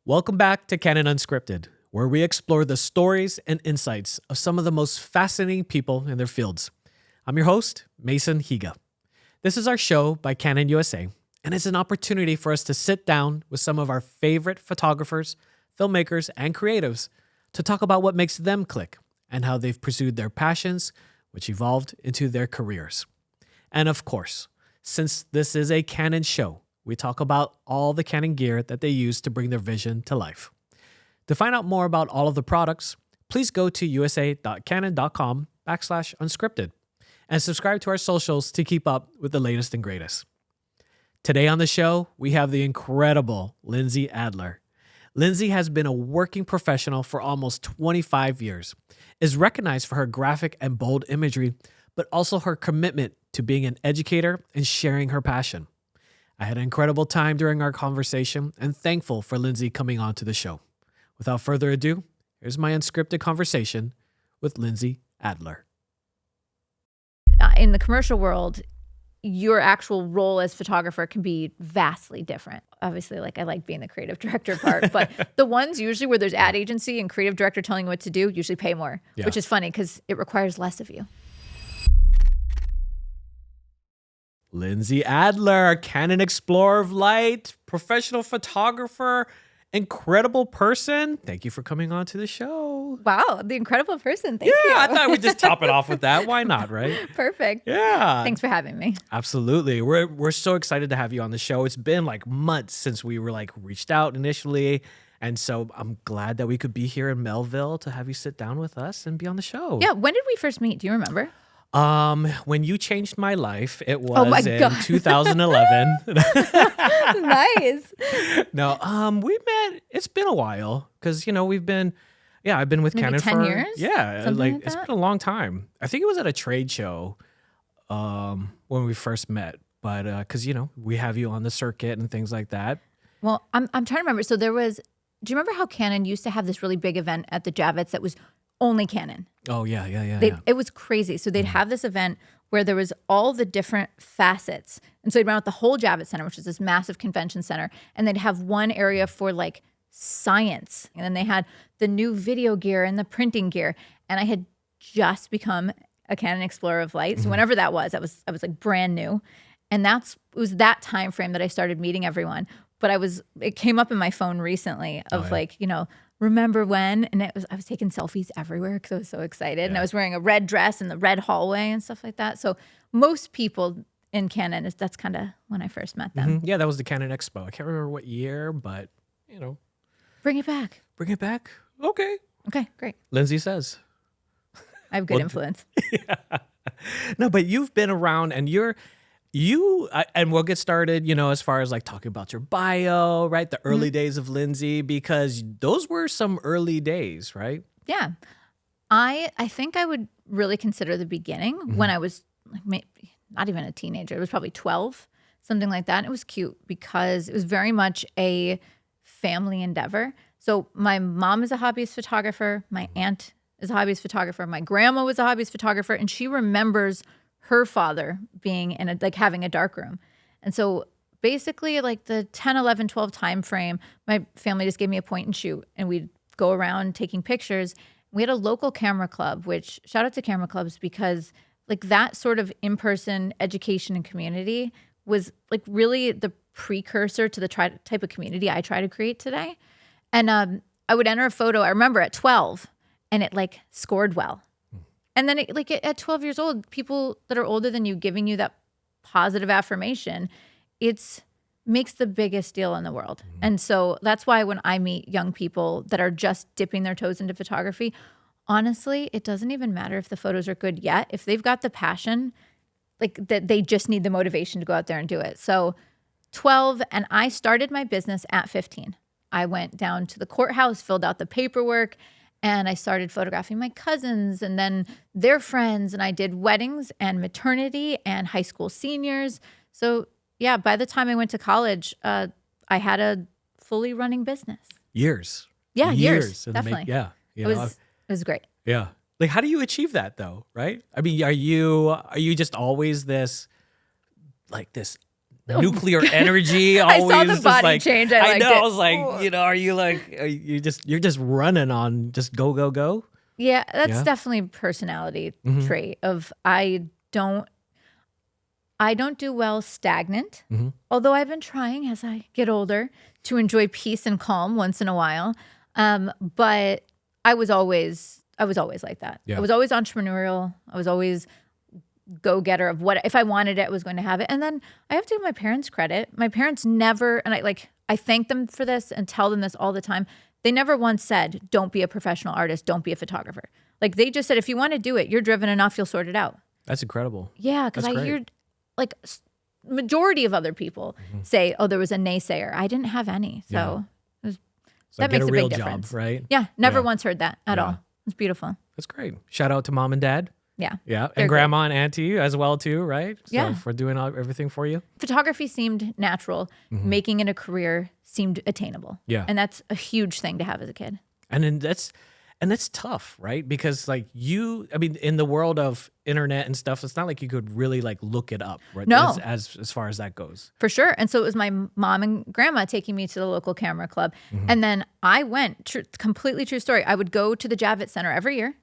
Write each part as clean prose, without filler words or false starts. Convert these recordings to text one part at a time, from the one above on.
Welcome back to Canon Unscripted, where we explore the stories and insights of some of the most fascinating people in their fields. I'm your host, Mason Higa. This is our show by Canon USA, and it's an opportunity for us to sit down with some of our favorite photographers, filmmakers, and creatives to talk about what makes them click and how they've pursued their passions, which evolved into their careers. And of course, since this is a Canon show, we talk about all the Canon gear that they use to bring their vision to life. To find out more about all of the products, please go to usa.canon.com/unscripted and subscribe to our socials to keep up with the latest and greatest. Today on the show, we have the incredible Lindsay Adler. Lindsay has been a working professional for almost 25 years, is recognized for her graphic and bold imagery, but also her commitment to being an educator and sharing her passion. I had an incredible time during our conversation and thankful for Lindsay coming on to the show. Without further ado, here's my unscripted conversation with Lindsay Adler. In the commercial world, your actual role as photographer can be vastly different. Obviously, I like being the creative director part, but the ones usually where there's ad agency and creative director telling you what to do usually pay more, which is funny because it requires less of you. Lindsay Adler, Canon Explorer of Light, professional photographer, incredible person. Thank you for coming on to the show. Wow, the incredible person. Thank you. I thought we'd just top it off with that. Why not, right? Perfect. Yeah. Thanks for having me. Absolutely. We're so excited to have you on the show. It's been months since we were reached out initially. And so I'm glad that we could be here in Melville to have you sit down with us and be on the show. Yeah. When did we first meet? Do you remember? When you changed my life, it was in God. 2011. Nice. No, we met, it's been a while because, I've been with Maybe Canon 10 for years? Yeah, Something like it's that? been a long time. I think it was at a trade show, when we first met, but, cause we have you on the circuit and things like that. Well, I'm trying to remember. So do you remember how Canon used to have this really big event at the Javits that was only Canon? Oh yeah. It was crazy. So they'd have this event where there was all the different facets. And so they'd run out the whole Javits Center, which is this massive convention center. And they'd have one area for science. And then they had the new video gear and the printing gear. And I had just become a Canon Explorer of Light. So whenever that was, I was brand new. And it was that time frame that I started meeting everyone. But it came up in my phone recently of remember when? And I was taking selfies everywhere because I was so excited. And I was wearing a red dress in the red hallway and stuff like that. So most people in Canon, that's kind of when I first met them. Yeah, that was the Canon Expo. I can't remember what year, but, Bring it back. Bring it back. Okay. Okay, great. Lindsay says. I have good influence. Yeah. No, but you've been around and and we'll get started, as far as talking about your bio, right? The early days of Lindsay, because those were some early days, right? Yeah. I think I would really consider the beginning when I was maybe not even a teenager. It was probably 12, something like that. And it was cute because it was very much a family endeavor. So my mom is a hobbyist photographer. My aunt is a hobbyist photographer. My grandma was a hobbyist photographer. And she remembers her father being in having a dark room. And so basically the 10, 11, 12 time frame, my family just gave me a point and shoot and we'd go around taking pictures. We had a local camera club, which shout out to camera clubs because that sort of in-person education and community was really the precursor to the type of community I try to create today. And I would enter a photo, I remember at 12, and it scored well. And then at 12 years old, people that are older than you giving you that positive affirmation, it makes the biggest deal in the world. And so that's why when I meet young people that are just dipping their toes into photography, honestly, it doesn't even matter if the photos are good yet. If they've got the passion, that they just need the motivation to go out there and do it. So 12, and I started my business at 15. I went down to the courthouse, filled out the paperwork, and I started photographing my cousins and then their friends. And I did weddings and maternity and high school seniors. So yeah, by the time I went to college, I had a fully running business. Years. Yeah, years. Definitely. It was great. Yeah. How do you achieve that though? Right. I mean, are you just always this nuclear energy. I Always saw the just body like, change. I liked know. it. I was like, you know, you're just running on just go, go, go? Yeah, that's Yeah. definitely a personality Mhm. trait of I don't do well stagnant. Mhm. Although I've been trying as I get older to enjoy peace and calm once in a while. But I was always like that. Yeah. I was always entrepreneurial. I was always go-getter of what if I wanted it, I was going to have it. And then I have to give my parents credit. My parents never, and I thank them for this and tell them this all the time. They never once said, don't be a professional artist, don't be a photographer. Like they just said, if you want to do it, you're driven enough, you'll sort it out. That's incredible. Yeah, because That's I great. hear like majority of other people say, oh, there was a naysayer. I didn't have any. So So that get makes a a real big job, difference. right? Yeah, never Yeah. once heard that at Yeah. all. It's beautiful. That's great. Shout out to mom and dad. Yeah. Yeah. They're And grandma and auntie as well too, right? So Yeah. for doing everything for you. Photography seemed natural. Making it a career seemed attainable. Yeah. And that's a huge thing to have as a kid. And then that's tough, right? Because like in the world of internet and stuff, it's not like you could really like look it up, right? No. As far as that goes. For sure. And so it was my mom and grandma taking me to the local camera club. And then I went, completely true story. I would go to the Javits Center every year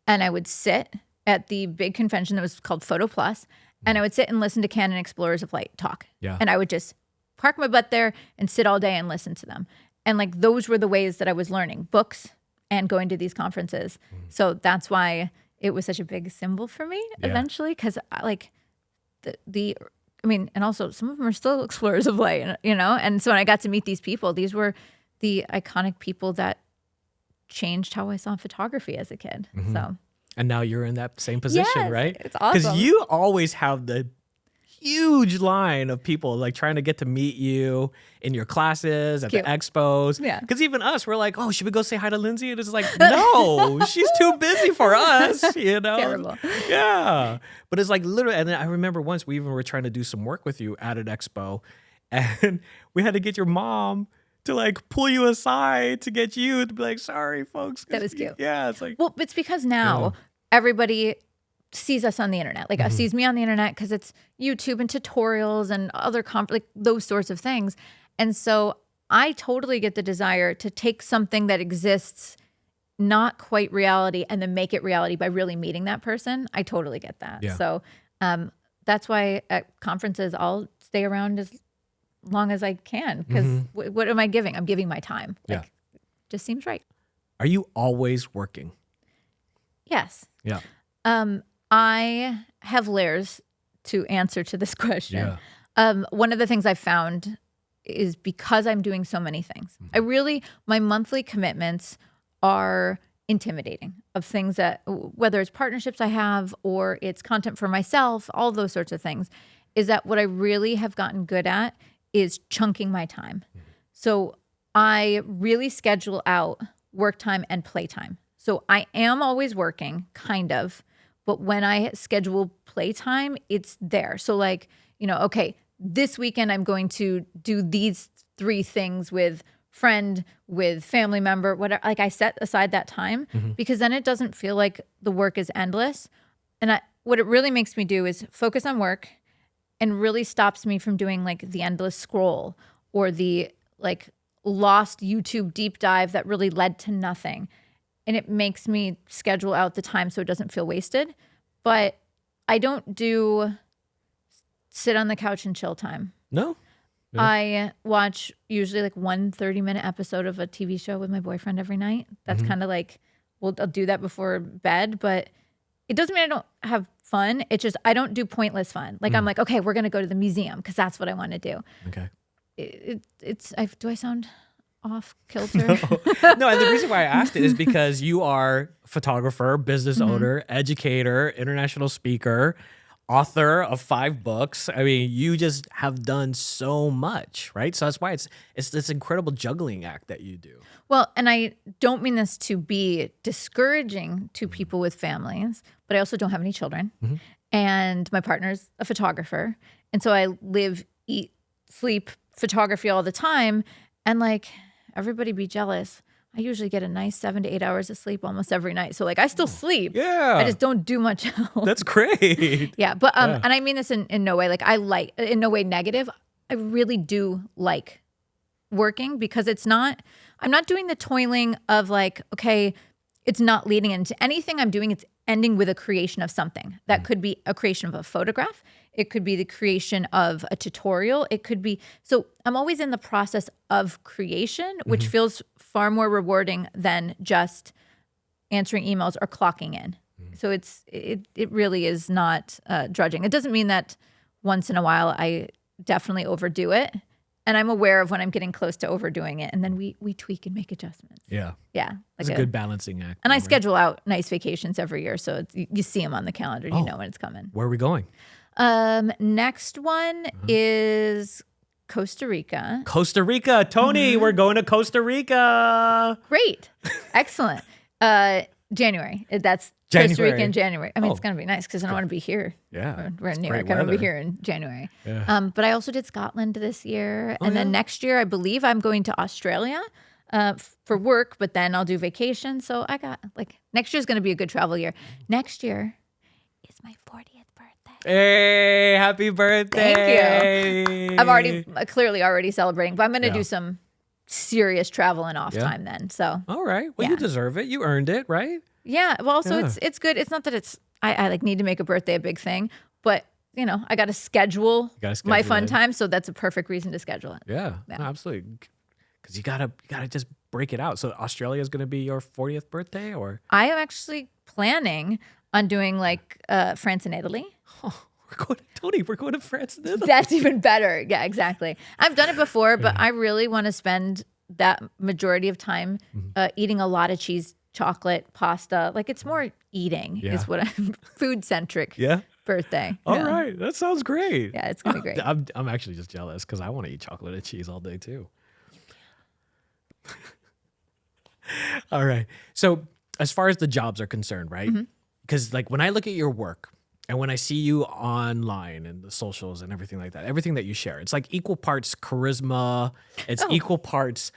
and I would sit at the big convention that was called Photo Plus, and I would sit and listen to Canon Explorers of Light talk. Yeah. And I would just park my butt there and sit all day and listen to them. And like those were the ways that I was learning books and going to these conferences. So that's why it was such a big symbol for me Yeah. eventually, because like and also some of them are still explorers of light, you know? And so when I got to meet these people, these were the iconic people that changed how I saw photography as a kid. So And now you're in that same position, Yes, right? it's awesome. Because you always have the huge line of people like trying to get to meet you in your classes at Cute. the expos. Yeah. Because even us, we're like, oh, should we go say hi to Lindsay? And it's like, no, she's too busy for us, you know? Terrible. Yeah. But it's like literally, and then I remember once we even were trying to do some work with you at an expo, and we had to get your mom to like pull you aside to get you to be like, sorry, folks. That was cute. Yeah. It's like, Well, it's because now everybody sees us on the internet, like sees me on the internet because it's YouTube and tutorials and other like those sorts of things. And so I totally get the desire to take something that exists, not quite reality, and then make it reality by really meeting that person. I totally get that. Yeah. So that's why at conferences, I'll stay around as long as I can because what am I giving? I'm giving my time. Yeah. Like, just seems right. are you always working? Yes. Yeah. I have layers to answer to this question. One of the things I found is because I'm doing so many things, my monthly commitments are intimidating of things that, whether it's partnerships I have or it's content for myself, all those sorts of things, is that what I really have gotten good at is chunking my time. So I really schedule out work time and play time. So I am always working, kind of, but when I schedule playtime, it's there. So like, okay, this weekend I'm going to do these 3 things with friend, with family member, whatever. Like I set aside that time because then it doesn't feel like the work is endless. And what it really makes me do is focus on work and really stops me from doing like the endless scroll or the like lost YouTube deep dive that really led to nothing. And it makes me schedule out the time so it doesn't feel wasted. But I don't do sit on the couch and chill time. No. Yeah. I watch usually like 1 30-minute episode of a TV show with my boyfriend every night. That's kind of like, I'll do that before bed, but it doesn't mean I don't have fun. It's just I don't do pointless fun. Like I'm like, okay, we're going to go to the museum because that's what I want to do. Okay. Do I sound off kilter? No, and the reason why I asked it is because you are a photographer, business owner, educator, international speaker, author of 5 books. I mean, you just have done so much, right? So that's why it's this incredible juggling act that you do. Well, and I don't mean this to be discouraging to people with families, but I also don't have any children. And my partner's a photographer. And so I live, eat, sleep photography all the time. And like, everybody be jealous. I usually get a nice 7 to 8 hours of sleep almost every night. So like I still sleep. Yeah. I just don't do much else. That's great. Yeah. But and I mean this in no way, like in no way negative. I really do like working because I'm not doing the toiling of like, okay, it's not leading into anything I'm doing. It's ending with a creation of something. That could be a creation of a photograph. It could be the creation of a tutorial. It could be, so I'm always in the process of creation, which feels far more rewarding than just answering emails or clocking in. So it really is not drudging. It doesn't mean that once in a while I definitely overdo it. And I'm aware of when I'm getting close to overdoing it. And then we tweak and make adjustments. Yeah. Yeah. It's a good balancing act. And I right? schedule out nice vacations every year. So you see them on the calendar. You know when it's coming. Where are we going? Next one is Costa Rica. Costa Rica. Tony, we're going to Costa Rica. Great. Excellent. January. That's January. Costa Rica in January. I mean, it's going to be nice because I don't want to be here. Yeah. We're in New great York. I want to be weather. here in January. Yeah. But I also did Scotland this year. And then next year, I believe I'm going to Australia for work, but then I'll do vacation. So I got next year's going to be a good travel year. Next year is my 40th birthday. Hey, happy birthday. Thank you. I'm clearly already celebrating, but I'm going to do some serious travel and off time then. So, all right. Well, you deserve it. You earned it, right? yeah. Well, so it's good. It's not that I need to make a birthday a big thing, but I got to schedule my fun time. So that's a perfect reason to schedule it. Yeah. No, absolutely. Because you gotta just break it out. So Australia is going to be your 40th birthday, or I am actually planning on doing France and Italy. We're going to France and Italy. That's even better. Yeah, exactly. I've done it before, but I really want to spend that majority of time eating a lot of cheese, chocolate, pasta. It's more eating is what I'm food centric. Yeah. Birthday. All right. That sounds great. Yeah, it's gonna be great. I'm actually just jealous because I want to eat chocolate and cheese all day too. All right. So as far as the jobs are concerned, right? Because when I look at your work and when I see you online and the socials and everything like that, everything that you share, it's equal parts charisma. It's equal parts,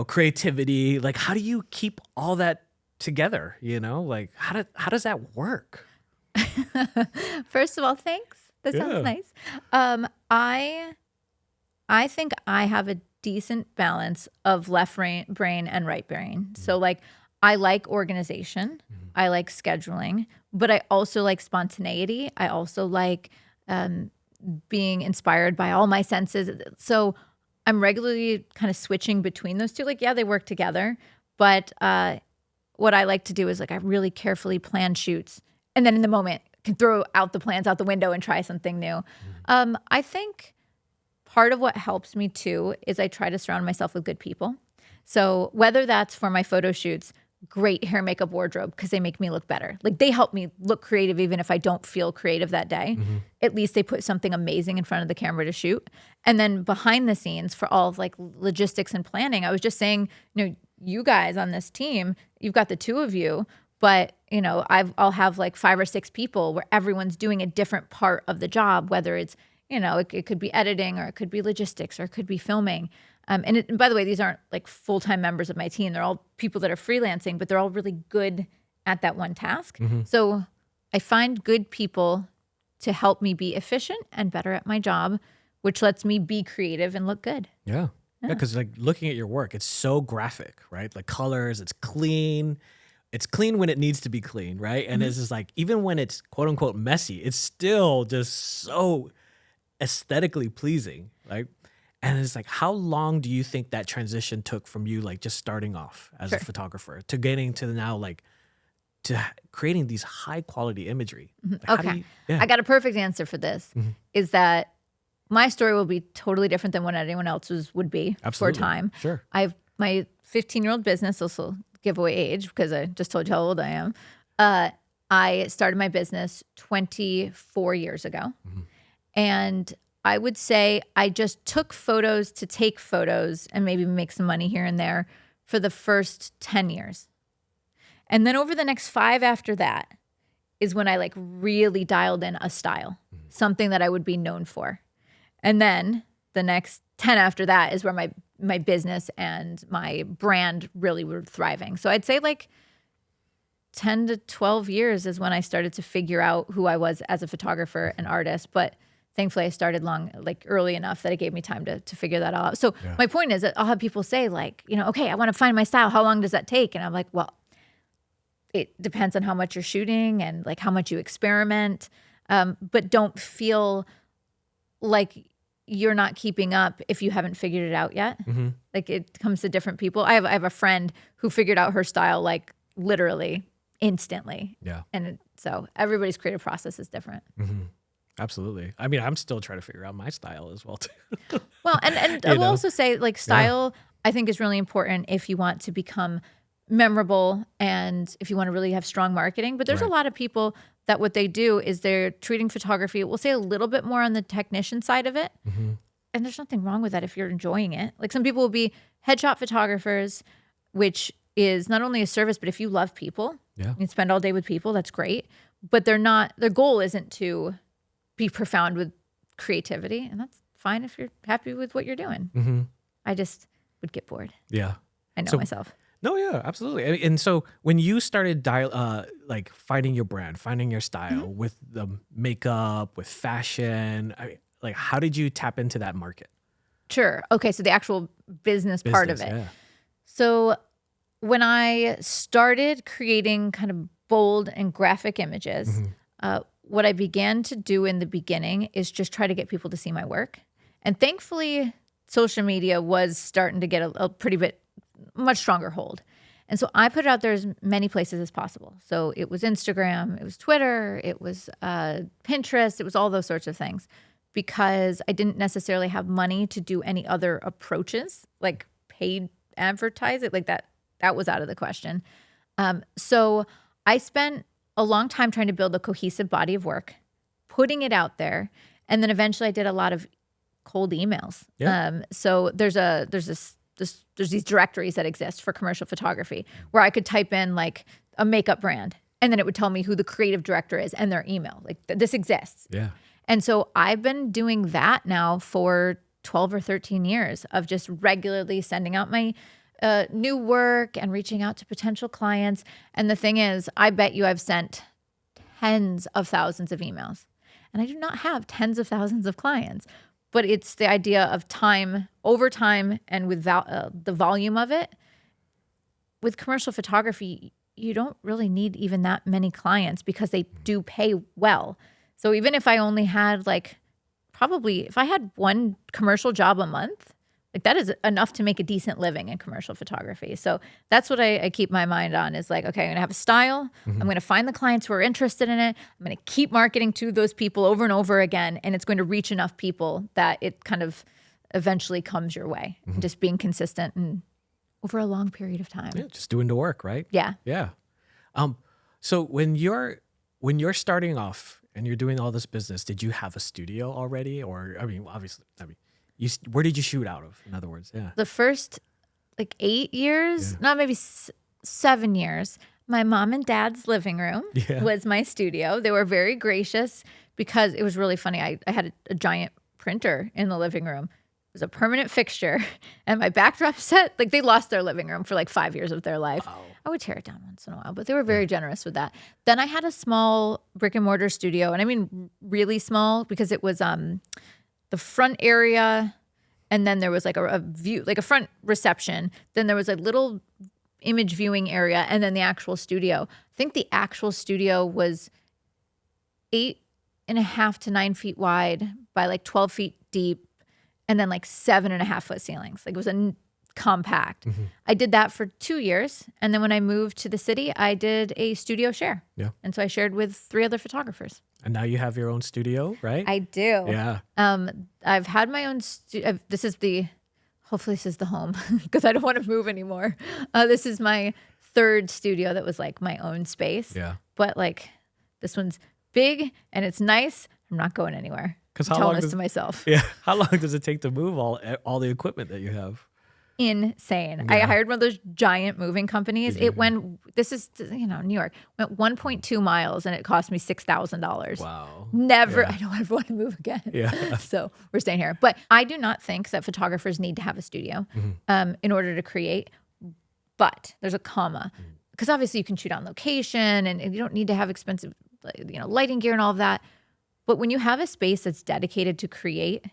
creativity. How do you keep all that together? How does that work? First of all, thanks. That sounds nice. I think I have a decent balance of left brain and right brain. So I like organization. I like scheduling, but I also like spontaneity. I also like being inspired by all my senses. So I'm regularly kind of switching between those two. They work together, but what I like to do is I really carefully plan shoots, and then in the moment can throw out the plans out the window and try something new. I think part of what helps me too is I try to surround myself with good people. So whether that's for my photo shoots, great hair, makeup, wardrobe, because they make me look better. They help me look creative even if I don't feel creative that day. At least they put something amazing in front of the camera to shoot. And then behind the scenes for all of logistics and planning, I was just saying, you guys on this team, you've got the two of you, but I'll have 5 or 6 people where everyone's doing a different part of the job, whether it's it could be editing, or it could be logistics, or it could be filming. And by the way, these aren't full-time members of my team. They're all people that are freelancing, but they're all really good at that one task. So I find good people to help me be efficient and better at my job, which lets me be creative and look good. Yeah. Yeah, because looking at your work, it's so graphic, right? Colors, it's clean. It's clean when it needs to be clean, right? And it's just even when it's quote unquote messy, it's still just so aesthetically pleasing, right? And it's how long do you think that transition took from you just starting off as a photographer to getting to now to creating these high quality imagery? Okay. I got a perfect answer for this is that my story will be totally different than what anyone else's would be for a time. Sure. I have my 15-year-old business, also give away age because I just told you how old I am. I started my business 24 years ago. And I would say I just took photos to take photos and maybe make some money here and there for the first 10 years. And then over the next 5 after that is when I really dialed in a style, something that I would be known for. And then the next 10 after that is where my business and my brand really were thriving. So I'd say 10 to 12 years is when I started to figure out who I was as a photographer and artist. But thankfully I started early enough that it gave me time to figure that all out. So my point is that I'll have people say like, okay, I want to find my style. How long does that take? And I'm like, well, it depends on how much you're shooting and like how much you experiment. But don't feel like you're not keeping up if you haven't figured it out yet. Mm-hmm. Like it comes to different people. I have a friend who figured out her style like literally instantly. Yeah. And so everybody's creative process is different. Mm-hmm. Absolutely. I mean, I'm still trying to figure out my style as well too. Well, and I will also say like style, I think is really important if you want to become memorable and if you want to really have strong marketing. But there's a lot of people that what they do is they're treating photography, we'll say a little bit more on the technician side of it. Mm-hmm. And there's nothing wrong with that if you're enjoying it. Like some people will be headshot photographers, which is not only a service, but if you love people, you spend all day with people, that's great. But their goal isn't to be profound with creativity. And that's fine if you're happy with what you're doing. Mm-hmm. I just would get bored. Yeah. I know myself. No, yeah, absolutely. And so when you started like finding your brand, finding your style with the makeup, with fashion, like how did you tap into that market? Sure. Okay, so the actual business part of it. Yeah. So when I started creating kind of bold and graphic images, what I began to do in the beginning is just try to get people to see my work. And thankfully, social media was starting to get a pretty bit much stronger hold. And so I put it out there as many places as possible. So it was Instagram, it was Twitter, it was Pinterest, it was all those sorts of things because I didn't necessarily have money to do any other approaches, like paid advertising, like that was out of the question. So I spent a long time trying to build a cohesive body of work, putting it out there. And then eventually I did a lot of cold emails. Yeah. So there's these directories that exist for commercial photography where I could type in like a makeup brand and then it would tell me who the creative director is and their email. Like this exists. Yeah. And so I've been doing that now for 12 or 13 years of just regularly sending out my new work and reaching out to potential clients. And the thing is, I bet you I've sent tens of thousands of emails and I do not have tens of thousands of clients. But it's the idea of time over time and with the volume of it. With commercial photography, you don't really need even that many clients because they do pay well. So even if I only had if I had one commercial job a month, like that is enough to make a decent living in commercial photography. So that's what I keep my mind on is like, okay, I'm going to have a style. I'm going to find the clients who are interested in it. I'm going to keep marketing to those people over and over again. And it's going to reach enough people that it kind of eventually comes your way. Just being consistent and over a long period of time. Yeah, just doing the work, right? Yeah. Yeah. So when you're starting off and you're doing all this business, did you have a studio already? Or, where did you shoot out of? In other words, yeah. The first 8 years, not maybe 7 years, my mom and dad's living room was my studio. They were very gracious because it was really funny. I had a giant printer in the living room. It was a permanent fixture. And my backdrop set, they lost their living room for 5 years of their life. Wow. I would tear it down once in a while, but they were very generous with that. Then I had a small brick and mortar studio. And I mean really small because it was the front area, and then there was a view, a front reception. Then there was a little image viewing area, and then the actual studio. I think the actual studio was 8.5 to 9 feet wide by 12 feet deep, and then 7.5 foot ceilings. It was compact. I did that for 2 years, and then when I moved to the city, I did a studio share. Yeah, and so I shared with 3 other photographers. And now you have your own studio, right? I do. Yeah. I've had my own hopefully this is the home because I don't want to move anymore. This is my 3rd studio that was my own space. Yeah. But this one's big and it's nice. I'm not going anywhere. Because I'm telling this to myself. Yeah. How long does it take to move all the equipment that you have? Insane. Yeah. I hired one of those giant moving companies. It went, this is, New York, went 1.2 miles and it cost me $6,000. Wow. Never, Yeah. I don't ever want to move again. Yeah. So we're staying here. But I do not think that photographers need to have a studio in order to create. But there's a comma. Because obviously you can shoot on location and you don't need to have expensive lighting gear and all of that. But when you have a space that's dedicated to create,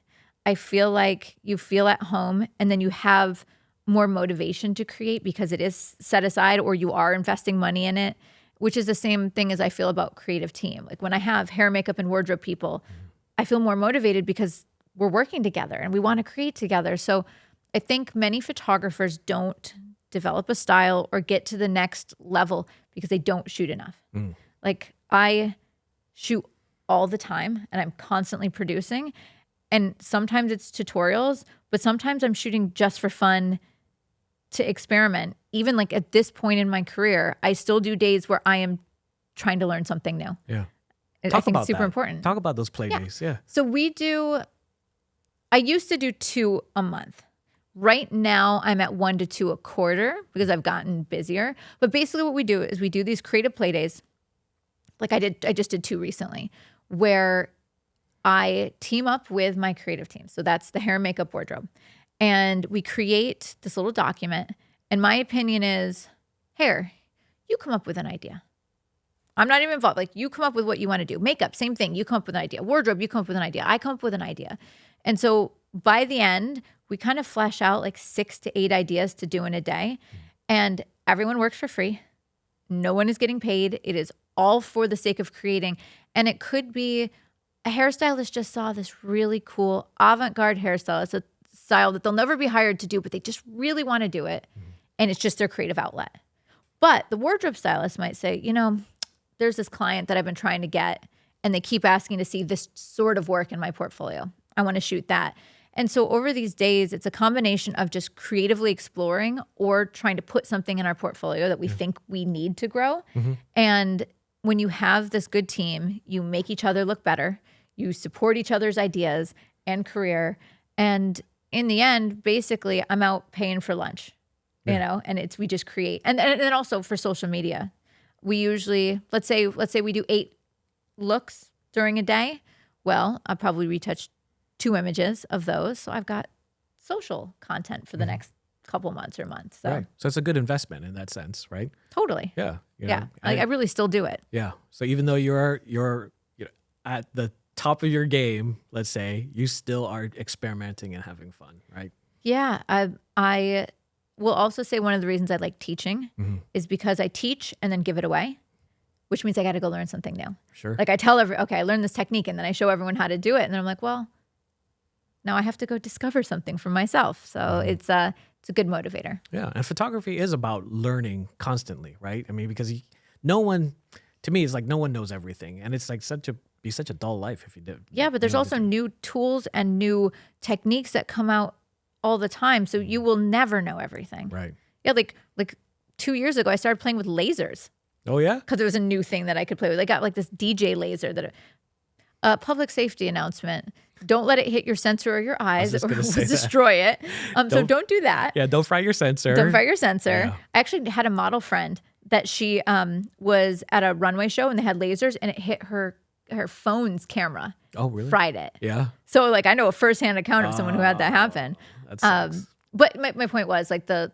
I feel like you feel at home, and then you have more motivation to create because it is set aside, or you are investing money in it, which is the same thing as I feel about creative team. Like when I have hair, makeup, and wardrobe people, I feel more motivated because we're working together and we want to create together. So I think many photographers don't develop a style or get to the next level because they don't shoot enough. Like I shoot all the time and I'm constantly producing. And sometimes it's tutorials, but sometimes I'm shooting just for fun to experiment. Even like at this point in my career, I still do days where I am trying to learn something new. Yeah. I think it's super important. Talk about those play days. Yeah. So I used to do 2 a month. Right now I'm at 1 to 2 a quarter because I've gotten busier. But basically what we do is we do these creative play days. Like I just did 2 recently where I team up with my creative team. So that's the hair, makeup, wardrobe. And we create this little document. And my opinion is, hair, you come up with an idea. I'm not even involved. Like you come up with what you want to do. Makeup, same thing. You come up with an idea. Wardrobe, you come up with an idea. I come up with an idea. And so by the end, we kind of flesh out like 6 to 8 ideas to do in a day. And everyone works for free. No one is getting paid. It is all for the sake of creating. And it could be a hairstylist just saw this really cool avant-garde hairstyle. It's a style that they'll never be hired to do, but they just really want to do it. And it's just their creative outlet. But the wardrobe stylist might say, there's this client that I've been trying to get, and they keep asking to see this sort of work in my portfolio. I want to shoot that. And so over these days, it's a combination of just creatively exploring or trying to put something in our portfolio that we think we need to grow. And when you have this good team, you make each other look better. You support each other's ideas and career. And in the end, basically, I'm out paying for lunch, and we just create. And then also for social media, we usually, let's say we do 8 looks during a day. Well, I'll probably retouch 2 images of those. So I've got social content for the next couple months or months. So. Right. So it's a good investment in that sense, right? Totally. Yeah. I really still do it. Yeah. So even though you're at the top of your game, let's say, you still are experimenting and having fun, right? Yeah. I will also say one of the reasons I like teaching is because I teach and then give it away, which means I got to go learn something new. Sure. Like I tell okay, I learned this technique, and then I show everyone how to do it. And then I'm like, well, now I have to go discover something for myself. So it's a good motivator. Yeah. And photography is about learning constantly, right? I mean, because no one knows everything. And it's like such a dull life if you did. Yeah, but there's also new tools and new techniques that come out all the time. So you will never know everything. Right. Yeah, like 2 years ago, I started playing with lasers. Oh, yeah? Because it was a new thing that I could play with. I got like this DJ laser public safety announcement. Don't let it hit your sensor or your eyes or destroy it. So don't do that. Yeah, don't fry your sensor. Don't fry your sensor. Yeah. I actually had a model friend that she was at a runway show, and they had lasers, and it hit her phone's camera. Oh, really? Fried it. Yeah. So like I know a firsthand account of someone who had that happen. That sucks. But my point was like the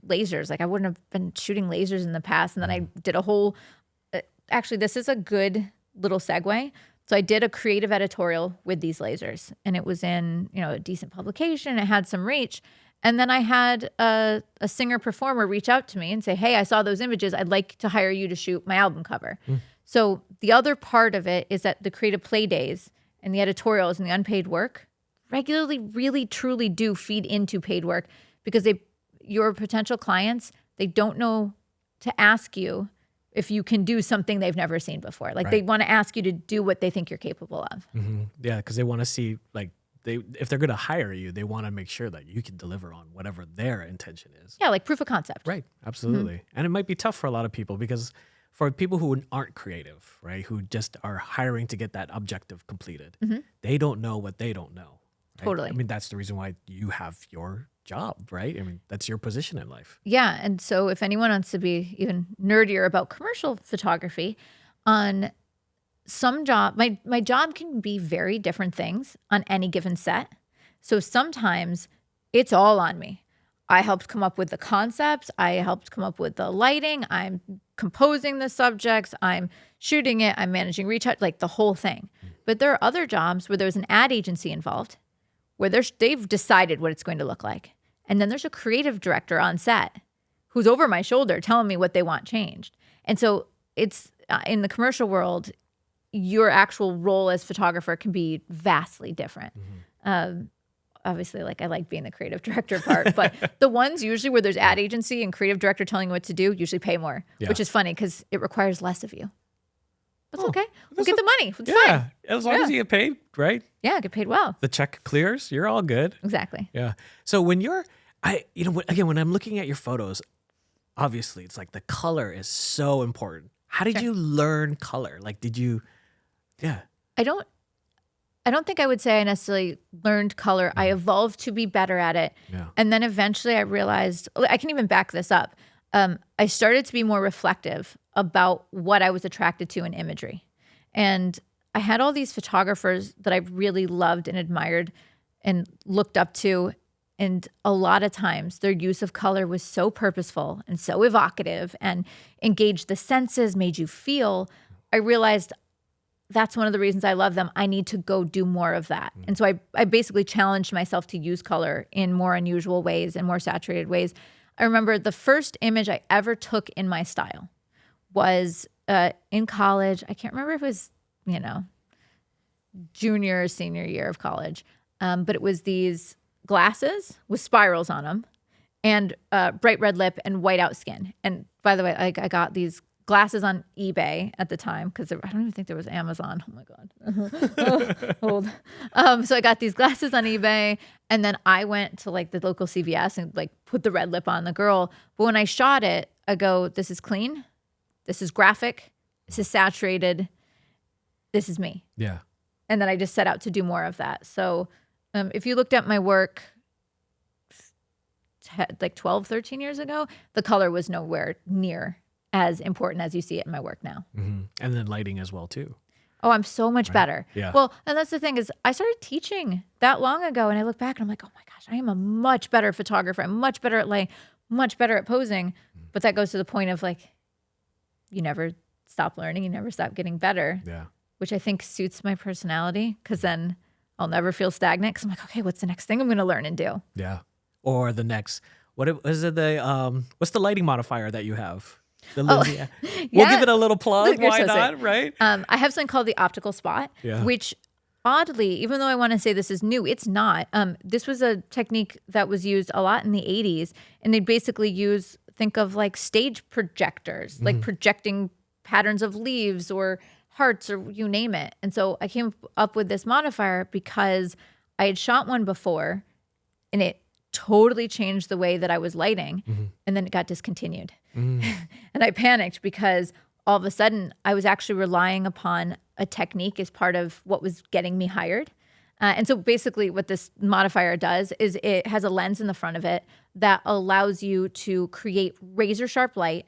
lasers, like I wouldn't have been shooting lasers in the past. And then I did a whole, actually this is a good little segue. So I did a creative editorial with these lasers, and it was in, a decent publication. It had some reach. And then I had a singer performer reach out to me and say, hey, I saw those images. I'd like to hire you to shoot my album cover. So the other part of it is that the creative play days and the editorials and the unpaid work regularly really truly do feed into paid work, because your potential clients, they don't know to ask you if you can do something they've never seen before. Like they want to ask you to do what they think you're capable of. Yeah, because they want to see, like, if they're going to hire you, they want to make sure that you can deliver on whatever their intention is. Yeah, like proof of concept. Right, absolutely. And it might be tough for a lot of people, because for people who aren't creative, right, who just are hiring to get that objective completed, they don't know what they don't know. Right? Totally. I mean, that's the reason why you have your job, right? I mean, that's your position in life. Yeah. And so if anyone wants to be even nerdier about commercial photography, on some job, my job can be very different things on any given set. So sometimes it's all on me. I helped come up with the concepts. I helped come up with the lighting. I'm composing the subjects. I'm shooting it. I'm managing retouch, like the whole thing. But there are other jobs where there's an ad agency involved, where they've decided what it's going to look like. And then there's a creative director on set who's over my shoulder telling me what they want changed. And so it's in the commercial world, your actual role as photographer can be vastly different. Obviously, like, I like being the creative director part, but the ones usually where there's ad agency and creative director telling you what to do usually pay more, which is funny because it requires less of you. That's okay. We'll get the money. It's fine. As long as you get paid, right? Yeah, get paid well. The check clears, you're all good. Exactly. Yeah. So when when I'm looking at your photos, obviously it's like the color is so important. How did you learn color? Like, I don't think I would say I necessarily learned color. I evolved to be better at it. Yeah. And then eventually I realized, I can even back this up. I started to be more reflective about what I was attracted to in imagery. And I had all these photographers that I really loved and admired and looked up to. And a lot of times their use of color was so purposeful and so evocative and engaged the senses, made you feel. I realized that's one of the reasons I love them. I need to go do more of that. And so I basically challenged myself to use color in more unusual ways and more saturated ways. I remember the first image I ever took in my style was in college. I can't remember if it was, junior or senior year of college. But it was these glasses with spirals on them and bright red lip and whiteout skin. And by the way, I got these glasses on eBay at the time because I don't even think there was Amazon. Oh my God. Old. So I got these glasses on eBay and then I went to like the local CVS and like put the red lip on the girl. But when I shot it, I go, this is clean. This is graphic. This is saturated. This is me. Yeah. And then I just set out to do more of that. So if you looked at my work like 12, 13 years ago, the color was nowhere near as important as you see it in my work now. Mm-hmm. And then lighting as well too. Oh, I'm so much better. Yeah. Well, and that's the thing is I started teaching that long ago and I look back and I'm like, oh my gosh, I am a much better photographer. I'm much better at lighting, much better at posing. But that goes to the point of like, you never stop learning. You never stop getting better. Yeah. Which I think suits my personality because then I'll never feel stagnant because I'm like, okay, what's the next thing I'm going to learn and do? Yeah. Or the next, what's the lighting modifier that you have? The Lindsay, We'll give it a little plug. Why not? Right? I have something called the optical spot, which oddly, even though I want to say this is new, it's not. This was a technique that was used a lot in the 80s. And they basically think of like stage projectors, like projecting patterns of leaves or hearts or you name it. And so I came up with this modifier because I had shot one before and it totally changed the way that I was lighting. And then it got discontinued. And I panicked because all of a sudden I was actually relying upon a technique as part of what was getting me hired. And so basically what this modifier does is it has a lens in the front of it that allows you to create razor sharp light.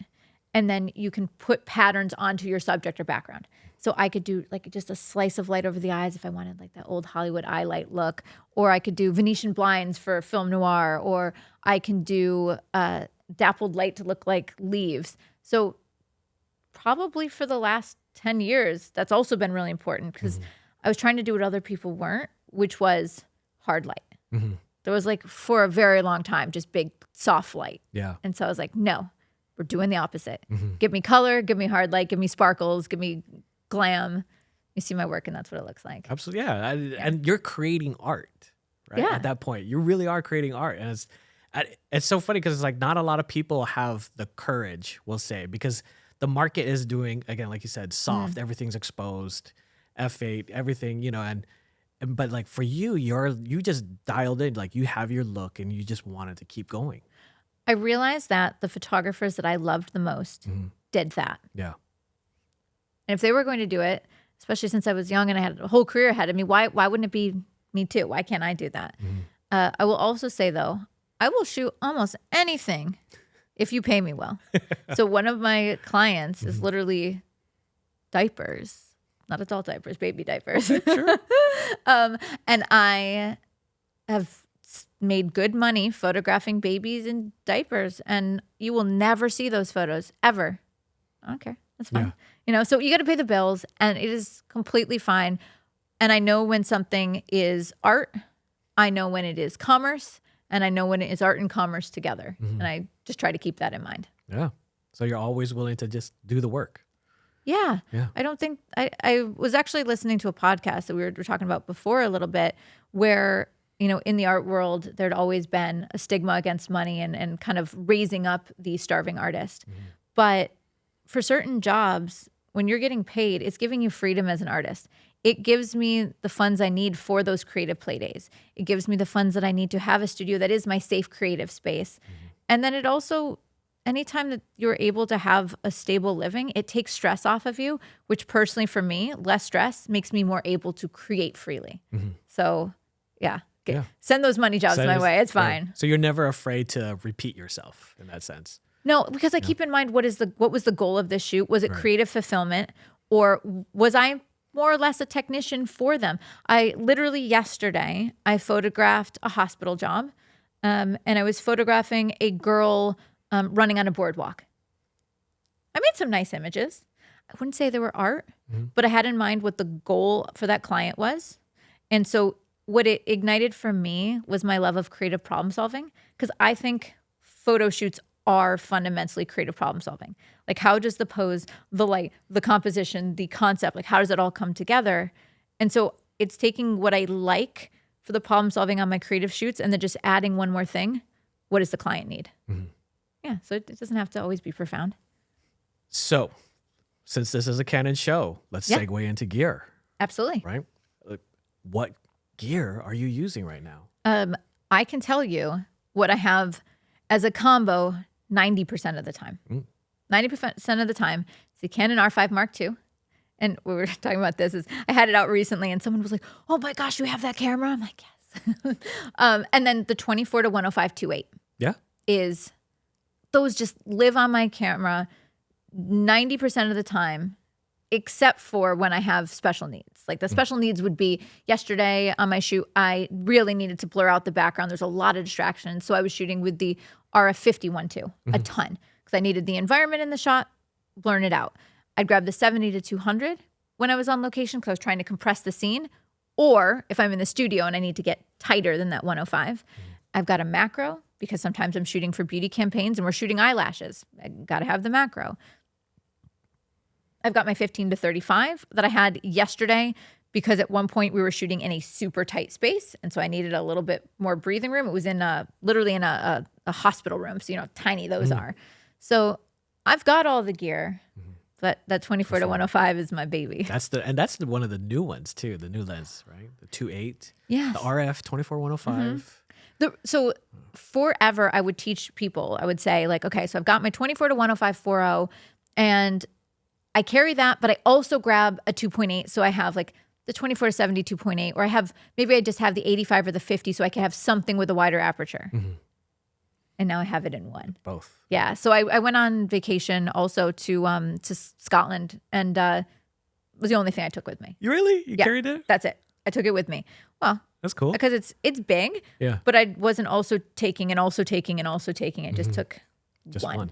And then you can put patterns onto your subject or background. So I could do like just a slice of light over the eyes if I wanted like that old Hollywood eye light look, or I could do Venetian blinds for film noir, or I can do dappled light to look like leaves. So probably for the last 10 years, that's also been really important because I was trying to do what other people weren't, which was hard light. There was like for a very long time, just big soft light. Yeah. And so I was like, no, we're doing the opposite. Give me color, give me hard light, give me sparkles, give me glam. You see my work and that's what it looks like. Absolutely. Yeah. And you're creating art, right? Yeah. At that point, you really are creating art. And it's so funny because it's like not a lot of people have the courage, we'll say, because the market is doing, again, like you said, soft, everything's exposed, F8, everything, but like for you, you just dialed in, like you have your look and you just wanted to keep going. I realized that the photographers that I loved the most did that. Yeah. And if they were going to do it, especially since I was young and I had a whole career ahead of me, why wouldn't it be me too? Why can't I do that? I will also say though, I will shoot almost anything if you pay me well. So one of my clients is literally diapers, not adult diapers, baby diapers. Sure. And I have made good money photographing babies in diapers, and you will never see those photos ever. I don't care. That's fine. So you got to pay the bills, and it is completely fine. And I know when something is art, I know when it is commerce, and I know when it is art and commerce together. And I just try to keep that in mind. Yeah. So you're always willing to just do the work. Yeah. Yeah. I don't think I was actually listening to a podcast that we were talking about before a little bit where, in the art world, there'd always been a stigma against money and kind of raising up the starving artist. But for certain jobs, when you're getting paid, it's giving you freedom as an artist. It gives me the funds I need for those creative play days. It gives me the funds that I need to have a studio that is my safe creative space. And then it also, anytime that you're able to have a stable living, it takes stress off of you, which personally for me, less stress makes me more able to create freely. So yeah, send those money jobs my way. It's fine. Yeah. So you're never afraid to repeat yourself in that sense. No, because I keep in mind what was the goal of this shoot? Was it creative fulfillment, or was I more or less a technician for them? I literally yesterday I photographed a hospital job, and I was photographing a girl running on a boardwalk. I made some nice images. I wouldn't say they were art, but I had in mind what the goal for that client was, and so what it ignited for me was my love of creative problem solving, because I think photo shoots are fundamentally creative problem solving. Like, how does the pose, the light, the composition, the concept, like how does it all come together? And so it's taking what I like for the problem solving on my creative shoots and then just adding one more thing. What does the client need? Yeah, so it doesn't have to always be profound. So since this is a Canon show, let's segue into gear. Absolutely. Right? What gear are you using right now? I can tell you what I have as a combo 90% of the time. 90% of the time, it's the Canon R5 Mark II. And we were talking about this, is I had it out recently and someone was like, oh my gosh, you have that camera? I'm like, yes. And then the 24 to 105 2.8. Yeah. Is those just live on my camera 90% of the time, except for when I have special needs. Like the special needs would be yesterday on my shoot, I really needed to blur out the background. There's a lot of distractions. So I was shooting with the RF 51.2 a ton because I needed the environment in the shot, blurring it out. I'd grab the 70 to 200 when I was on location because I was trying to compress the scene. Or if I'm in the studio and I need to get tighter than that 105, I've got a macro because sometimes I'm shooting for beauty campaigns and we're shooting eyelashes. I got to have the macro. I've got my 15 to 35 that I had yesterday because at one point we were shooting in a super tight space. And so I needed a little bit more breathing room. It was in literally in a hospital room. So, tiny those are. So I've got all the gear, but that 24 to 105 is my baby. That's one of the new ones too, the new lens, right? The 2.8. Yeah. The RF 24-105. So forever I would teach people, I would say like, okay, so I've got my 24 to 105 4.0 and I carry that, but I also grab a 2.8. So I have like the 24 to 70 2.8, or maybe I just have the 85 or the 50 so I can have something with a wider aperture. And now I have it in one. Both. Yeah. So I went on vacation also to Scotland and it was the only thing I took with me. You really? You carried it? That's it. I took it with me. Well, that's cool. Because it's big. Yeah. But I wasn't also taking and also taking and also taking. I just took one.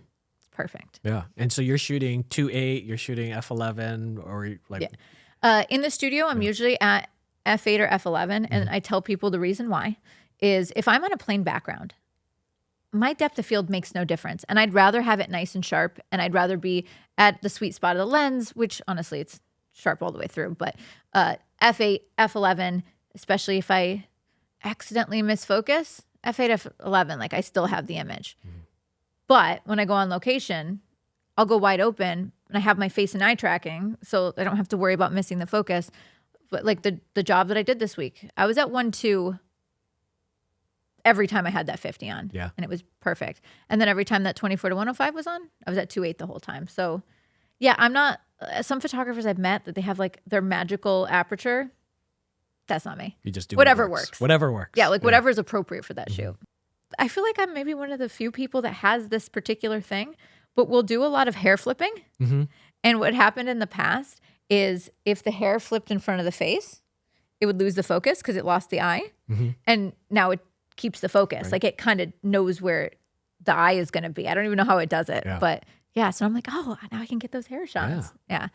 Perfect. Yeah. And so you're shooting 2.8, you're shooting f11 or like... Yeah. In the studio, I'm usually at f8 or f11. And I tell people the reason why is if I'm on a plain background, my depth of field makes no difference. And I'd rather have it nice and sharp. And I'd rather be at the sweet spot of the lens, which honestly, it's sharp all the way through. But f8, f11, especially if I accidentally misfocus, f8, f11, like I still have the image. But when I go on location, I'll go wide open and I have my face and eye tracking, so I don't have to worry about missing the focus. But like the job that I did this week, I was at 1.2 every time I had that 50 on. Yeah. And it was perfect. And then every time that 24 to 105 was on, I was at 2.8 the whole time. So yeah, I'm not, some photographers I've met that they have like their magical aperture. That's not me. You just do whatever works. Whatever works. Yeah, like whatever is appropriate for that shoot. I feel like I'm maybe one of the few people that has this particular thing, but we'll do a lot of hair flipping. And what happened in the past is if the hair flipped in front of the face, it would lose the focus because it lost the eye. And now it keeps the focus. Right. Like it kind of knows where the eye is going to be. I don't even know how it does it. Yeah. But yeah, so I'm like, oh, now I can get those hair shots. Yeah.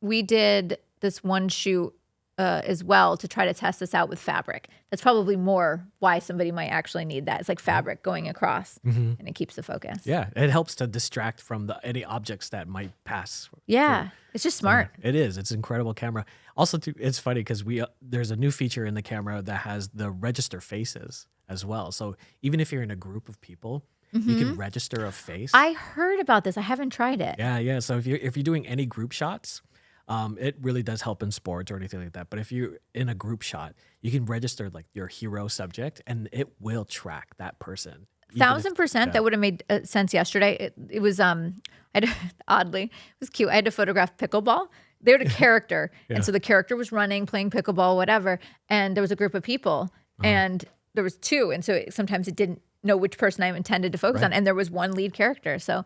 We did this one shoot as well to try to test this out with fabric. That's probably more why somebody might actually need that. It's like fabric going across, and it keeps the focus. Yeah, it helps to distract from any objects that might pass. Yeah, it's just smart. It is. It's an incredible camera. Also, it's funny because there's a new feature in the camera that has the register faces as well. So even if you're in a group of people, you can register a face. I heard about this. I haven't tried it. Yeah. So if you're doing any group shots, it really does help in sports or anything like that. But if you're in a group shot, you can register like your hero subject, and it will track that person. 1,000%. That would have made sense yesterday. It was oddly, it was cute. I had to photograph pickleball. They had a character, and so the character was running, playing pickleball, whatever. And there was a group of people, and there was two, and so sometimes it didn't know which person I intended to focus on, and there was one lead character. So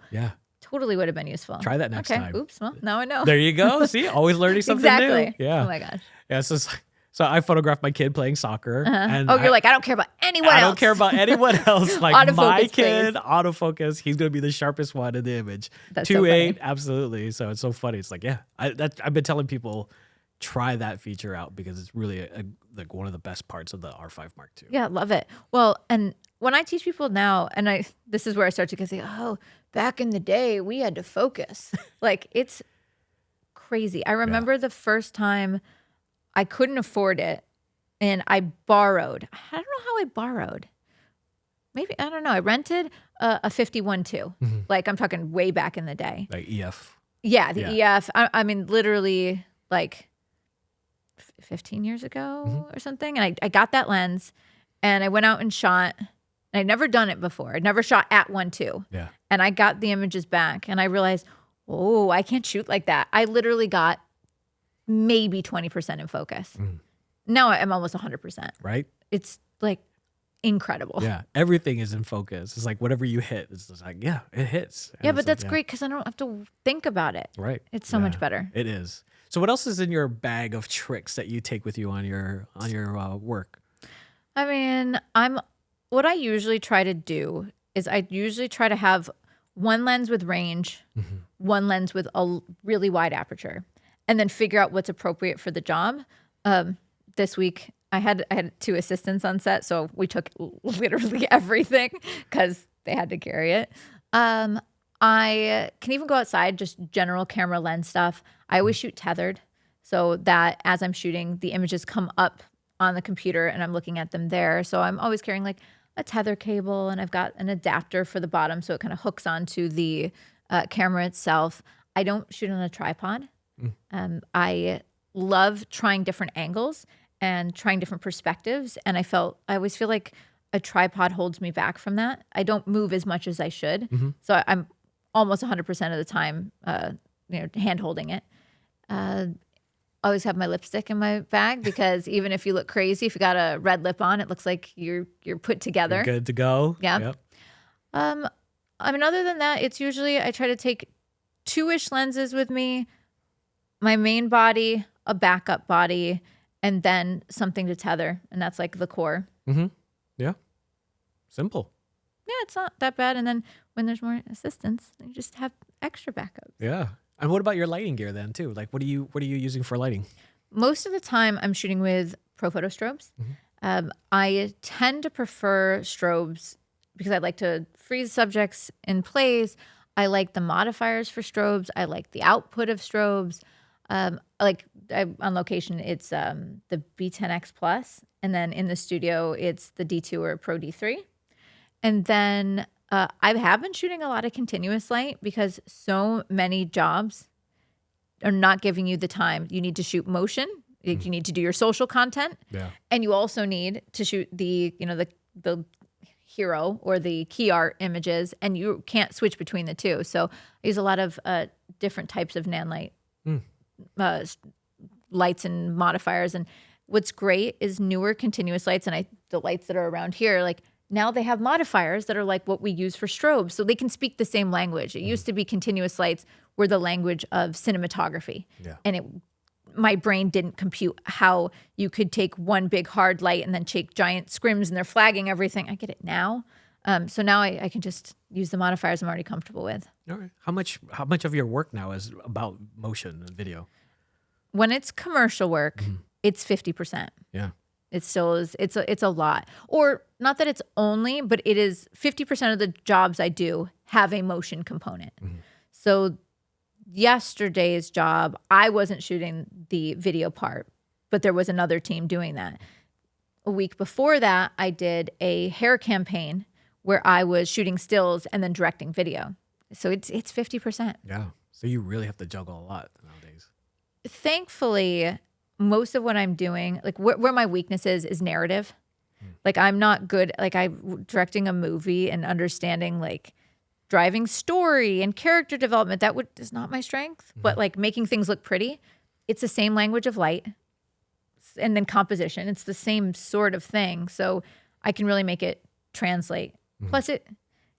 totally would have been useful. Try that next time. Oops. Well, now I know. There you go. See, always learning something new. Yeah. Oh my gosh. Yeah. So I photographed my kid playing soccer. And you're like, I don't care about anyone else. I don't care about anyone else. Like my Autofocus, kid, please. autofocus. He's going to be the sharpest one in the image. That's so 2.8, funny. absolutely. So it's so funny. It's like, I've been telling people, try that feature out because it's really like one of the best parts of the R5 Mark II. Yeah, love it. Well, and when I teach people now, and this is where I start to say, back in the day, we had to focus. Like, it's crazy. I remember the first time I couldn't afford it, and I borrowed. I don't know how I borrowed. Maybe, I don't know. I rented a 51.2. Like, I'm talking way back in the day. Like EF. Yeah, the EF. I mean, literally, like 15 years ago or something. And I got that lens, and I went out and shot. And I'd never done it before. I'd never shot at 1.2. Yeah. And I got the images back, and I realized, I can't shoot like that. I literally got maybe 20% in focus. Now I'm almost 100%. Right? It's like incredible. Yeah. Everything is in focus. It's like whatever you hit, it's just like, it hits. And Yeah, but it's that's like, great because I don't have to think about it. Right. It's so much better. It is. So what else is in your bag of tricks that you take with you on your work? I mean, what I usually try to do is I usually try to have one lens with range, one lens with a really wide aperture, and then figure out what's appropriate for the job. This week, I had 2 assistants on set, so we took literally everything because they had to carry it. I can even go outside, just general camera lens stuff. I always shoot tethered so that as I'm shooting, the images come up on the computer and I'm looking at them there. So I'm always carrying like a tether cable, and I've got an adapter for the bottom so it kind of hooks onto the camera itself. I don't shoot on a tripod. I love trying different angles and trying different perspectives, and I always feel like a tripod holds me back from that. I don't move as much as I should, so I'm almost 100% of the time, hand holding it. Always have my lipstick in my bag because even if you look crazy, if you got a red lip on, it looks like you're put together. You're good to go. Yeah. Yep. I mean, other than that, it's usually I try to take 2-ish lenses with me, my main body, a backup body, and then something to tether, and that's like the core. Yeah. Simple. Yeah, it's not that bad. And then when there's more assistance, you just have extra backups. Yeah. And what about your lighting gear then too? Like what are you using for lighting? Most of the time I'm shooting with Profoto strobes. I tend to prefer strobes because I like to freeze subjects in place. I like the modifiers for strobes. I like the output of strobes. On location, it's the B10X Plus. And then in the studio, it's the D2 or Pro D3. And then I have been shooting a lot of continuous light because so many jobs are not giving you the time. You need to shoot motion. You need to do your social content. Yeah. And you also need to shoot the hero or the key art images, and you can't switch between the two. So I use a lot of different types of nan light lights and modifiers. And what's great is newer continuous lights, and the lights that are around here, like now they have modifiers that are like what we use for strobes, so they can speak the same language. It used to be continuous lights were the language of cinematography, and my brain didn't compute how you could take one big hard light and then take giant scrims and they're flagging everything. I get it now. So now I can just use the modifiers I'm already comfortable with. All right. How much of your work now is about motion and video? When it's commercial work, it's 50%. Yeah. It still is. It's a lot. Or not that it's only, but it is 50% of the jobs I do have a motion component. So yesterday's job, I wasn't shooting the video part, but there was another team doing that. A week before that, I did a hair campaign where I was shooting stills and then directing video. So it's 50%. Yeah. So you really have to juggle a lot nowadays. Thankfully, most of what I'm doing, like where my weakness is narrative. Like I'm not good, like directing a movie and understanding like driving story and character development, is not my strength. But like making things look pretty, it's the same language of light. And then composition, it's the same sort of thing. So I can really make it translate. Plus it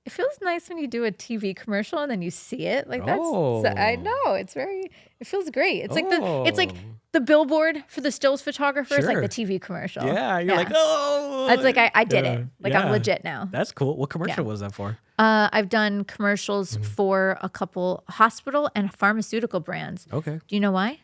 feels nice when you do a TV commercial and then you see it. Like I know, it feels great. It's like the billboard for the stills photographers, like the TV commercial. Yeah, you're like, oh. It's like I did it. Like I'm legit now. That's cool. What commercial was that for? I've done commercials for a couple hospital and pharmaceutical brands. Okay. Do you know why?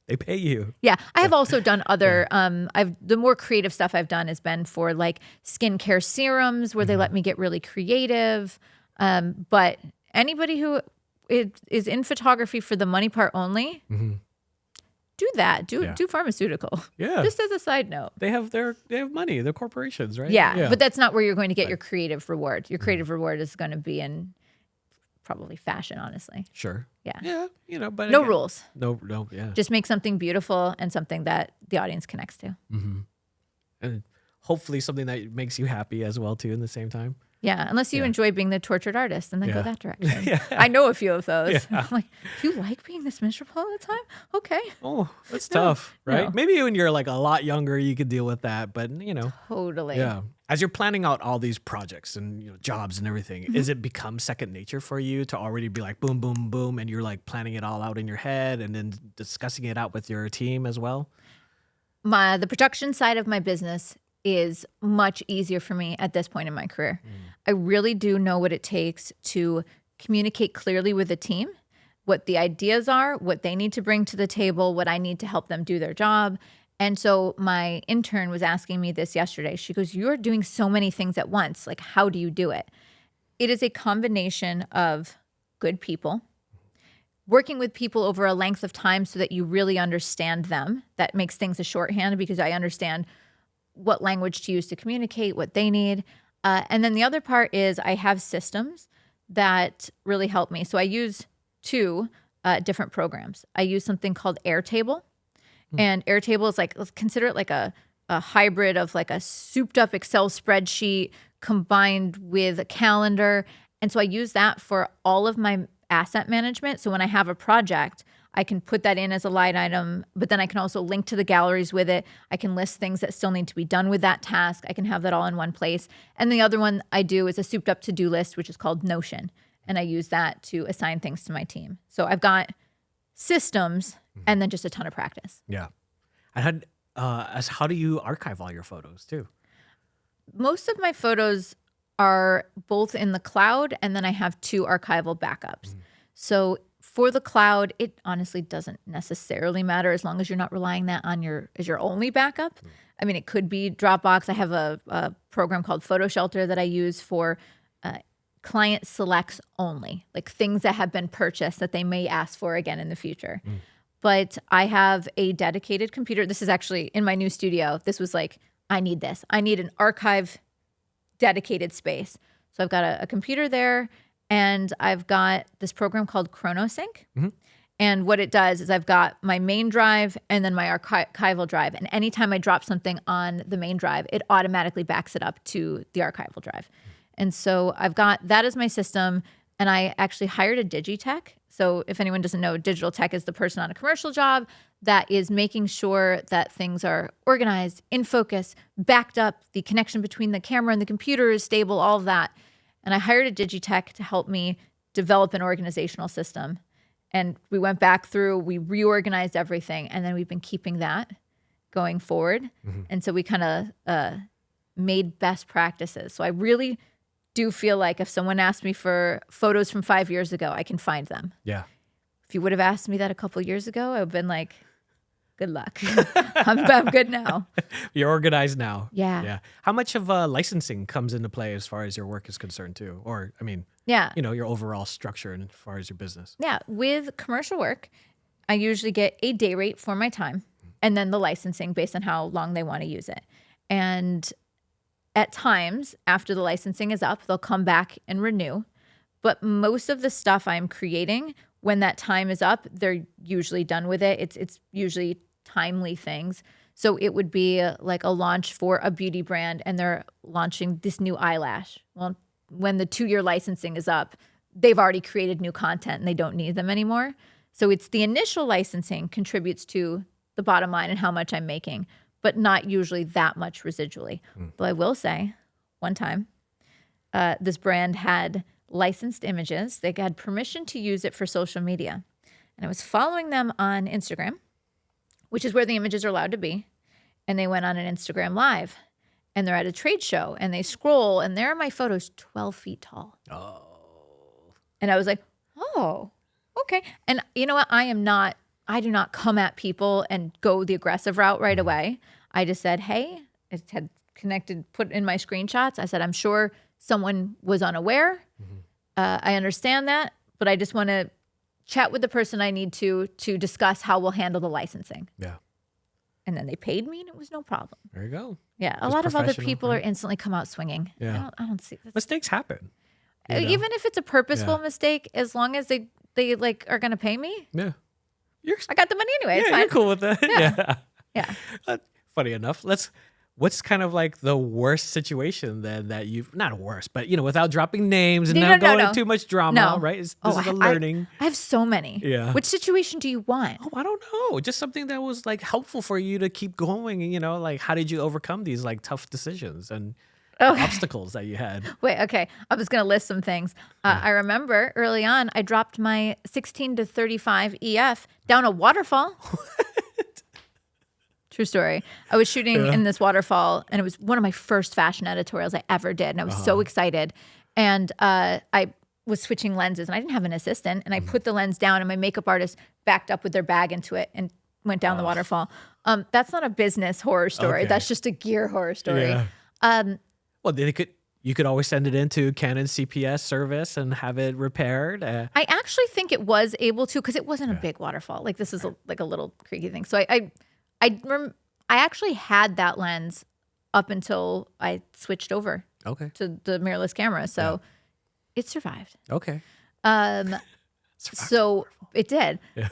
They pay you. Yeah. I have also done other, the more creative stuff I've done has been for like skincare serums where they let me get really creative. But anybody who is in photography for the money part only, do that. Do pharmaceutical. Yeah. Just as a side note. They have money. They're corporations, right? Yeah. But that's not where you're going to get your creative reward. Your creative reward is going to be in probably fashion, honestly. Sure. Yeah. Yeah, but no rules. No, yeah. Just make something beautiful and something that the audience connects to. And hopefully something that makes you happy as well too in the same time. Yeah, unless you enjoy being the tortured artist and then go that direction. I know a few of those. I'm like, you like being this miserable all the time? Okay. Oh, that's tough, right? No. Maybe when you're like a lot younger, you could deal with that, but Totally. Yeah. As you're planning out all these projects and jobs and everything, is it become second nature for you to already be like boom, boom, boom, and you're like planning it all out in your head and then discussing it out with your team as well? The production side of my business is much easier for me at this point in my career. I really do know what it takes to communicate clearly with a team, what the ideas are, what they need to bring to the table, what I need to help them do their job. And so my intern was asking me this yesterday. She goes, you're doing so many things at once. Like, how do you do it? It is a combination of good people, working with people over a length of time so that you really understand them. That makes things a shorthand because I understand what language to use to communicate, what they need. And then the other part is I have systems that really help me. So I use two different programs. I use something called Airtable. And Airtable is like, let's consider it like a hybrid of like a souped up Excel spreadsheet combined with a calendar. And so I use that for all of my asset management. So when I have a project, I can put that in as a line item, but then I can also link to the galleries with it. I can list things that still need to be done with that task. I can have that all in one place. And the other one I do is a souped up to-do list, which is called Notion. And I use that to assign things to my team. So I've got systems and then just a ton of practice. Yeah. And how do you archive all your photos too? Most of my photos are both in the cloud and then I have two archival backups. So for the cloud, it honestly doesn't necessarily matter as long as you're not relying that on as your only backup. I mean, it could be Dropbox. I have a program called Photo Shelter that I use for client selects only, like things that have been purchased that they may ask for again in the future. But I have a dedicated computer. This is actually in my new studio. This was like, I need this. I need an archive dedicated space. So I've got a computer there. And I've got this program called ChronoSync. And what it does is I've got my main drive and then my archival drive. And anytime I drop something on the main drive, it automatically backs it up to the archival drive. And so I've got that as my system. And I actually hired a digitech. So if anyone doesn't know, digital tech is the person on a commercial job that is making sure that things are organized, in focus, backed up, the connection between the camera and the computer is stable, all of that. And I hired a digitech to help me develop an organizational system. And we went back through, we reorganized everything, and then we've been keeping that going forward. And so we kind of made best practices. So I really do feel like if someone asked me for photos from 5 years ago, I can find them. Yeah. If you would have asked me that a couple years ago, I would have been like, good luck. I'm good now. You're organized now. Yeah. Yeah. How much of licensing comes into play as far as your work is concerned too? Or, I mean, Yeah. your overall structure and as far as your business. Yeah. With commercial work, I usually get a day rate for my time and then the licensing based on how long they want to use it. And at times, after the licensing is up, they'll come back and renew. But most of the stuff I'm creating, when that time is up, they're usually done with it. It's usually timely things. So it would be like a launch for a beauty brand and they're launching this new eyelash. Well, when the 2-year licensing is up, they've already created new content and they don't need them anymore. So it's the initial licensing contributes to the bottom line and how much I'm making, but not usually that much residually. But I will say, one time, this brand had licensed images. They had permission to use it for social media. And I was following them on Instagram, which is where the images are allowed to be. And they went on an Instagram live and they're at a trade show and they scroll and there are my photos 12 feet tall. Oh. And I was like, oh, okay. And you know what? I do not come at people and go the aggressive route right away. I just said, hey, it had connected, put in my screenshots. I said, I'm sure someone was unaware. I understand that, but I just want to chat with the person I need to discuss how we'll handle the licensing. Yeah. And then they paid me and it was no problem. There you go. Yeah. A Just lot of other professional, people right? are instantly come out swinging. Yeah. I don't see this. Mistakes happen. you know? Even if it's a purposeful Yeah. mistake, as long as they like are going to pay me, Yeah. I got the money anyway. It's Yeah, fine. you're cool with that. Yeah. Yeah. Yeah. Funny enough, what's kind of like the worst situation then that you've, not worst, but without dropping names and No, not no, going no. too much drama, No. right? This Oh, is a learning. I have so many. Yeah. Which situation do you want? Oh, I don't know. Just something that was like helpful for you to keep going. And, like how did you overcome these like tough decisions and obstacles that you had? Wait, okay. I was going to list some things. I remember early on, I dropped my 16 to 35 EF down a waterfall. True story. I was shooting in this waterfall, and it was one of my first fashion editorials I ever did, and I was so excited. And I was switching lenses, and I didn't have an assistant, and I put the lens down, and my makeup artist backed up with their bag into it and went down the waterfall. That's not a business horror story. Okay. That's just a gear horror story. Yeah. Well, you could always send it into Canon CPS service and have it repaired. I actually think it was able to because it wasn't a big waterfall. Like this is like a little creaky thing. So I actually had that lens up until I switched over Okay. to the mirrorless camera. So it survived. Okay. So it did. Yeah.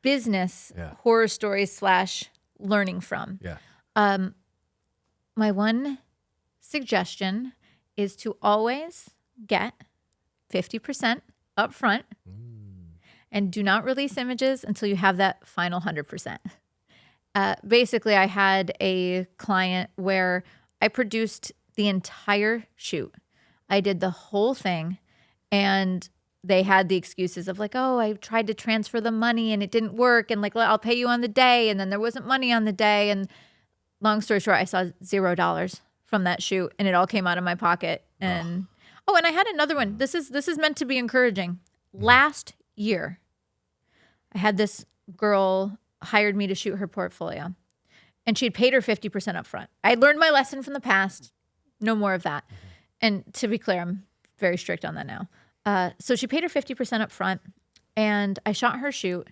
Business Yeah. horror stories / learning from. Yeah. My one suggestion is to always get 50% up front and do not release images until you have that final 100%. Basically, I had a client where I produced the entire shoot. I did the whole thing, and they had the excuses of like, oh, I tried to transfer the money and it didn't work, and like, I'll pay you on the day, and then there wasn't money on the day. And long story short, I saw $0 from that shoot, and it all came out of my pocket. And and I had another one. This is meant to be encouraging. Last year, I had this girl hired me to shoot her portfolio, and she'd paid her 50% up front. I learned my lesson from the past. No more of that. And to be clear, I'm very strict on that now. So she paid her 50% up front, and I shot her shoot.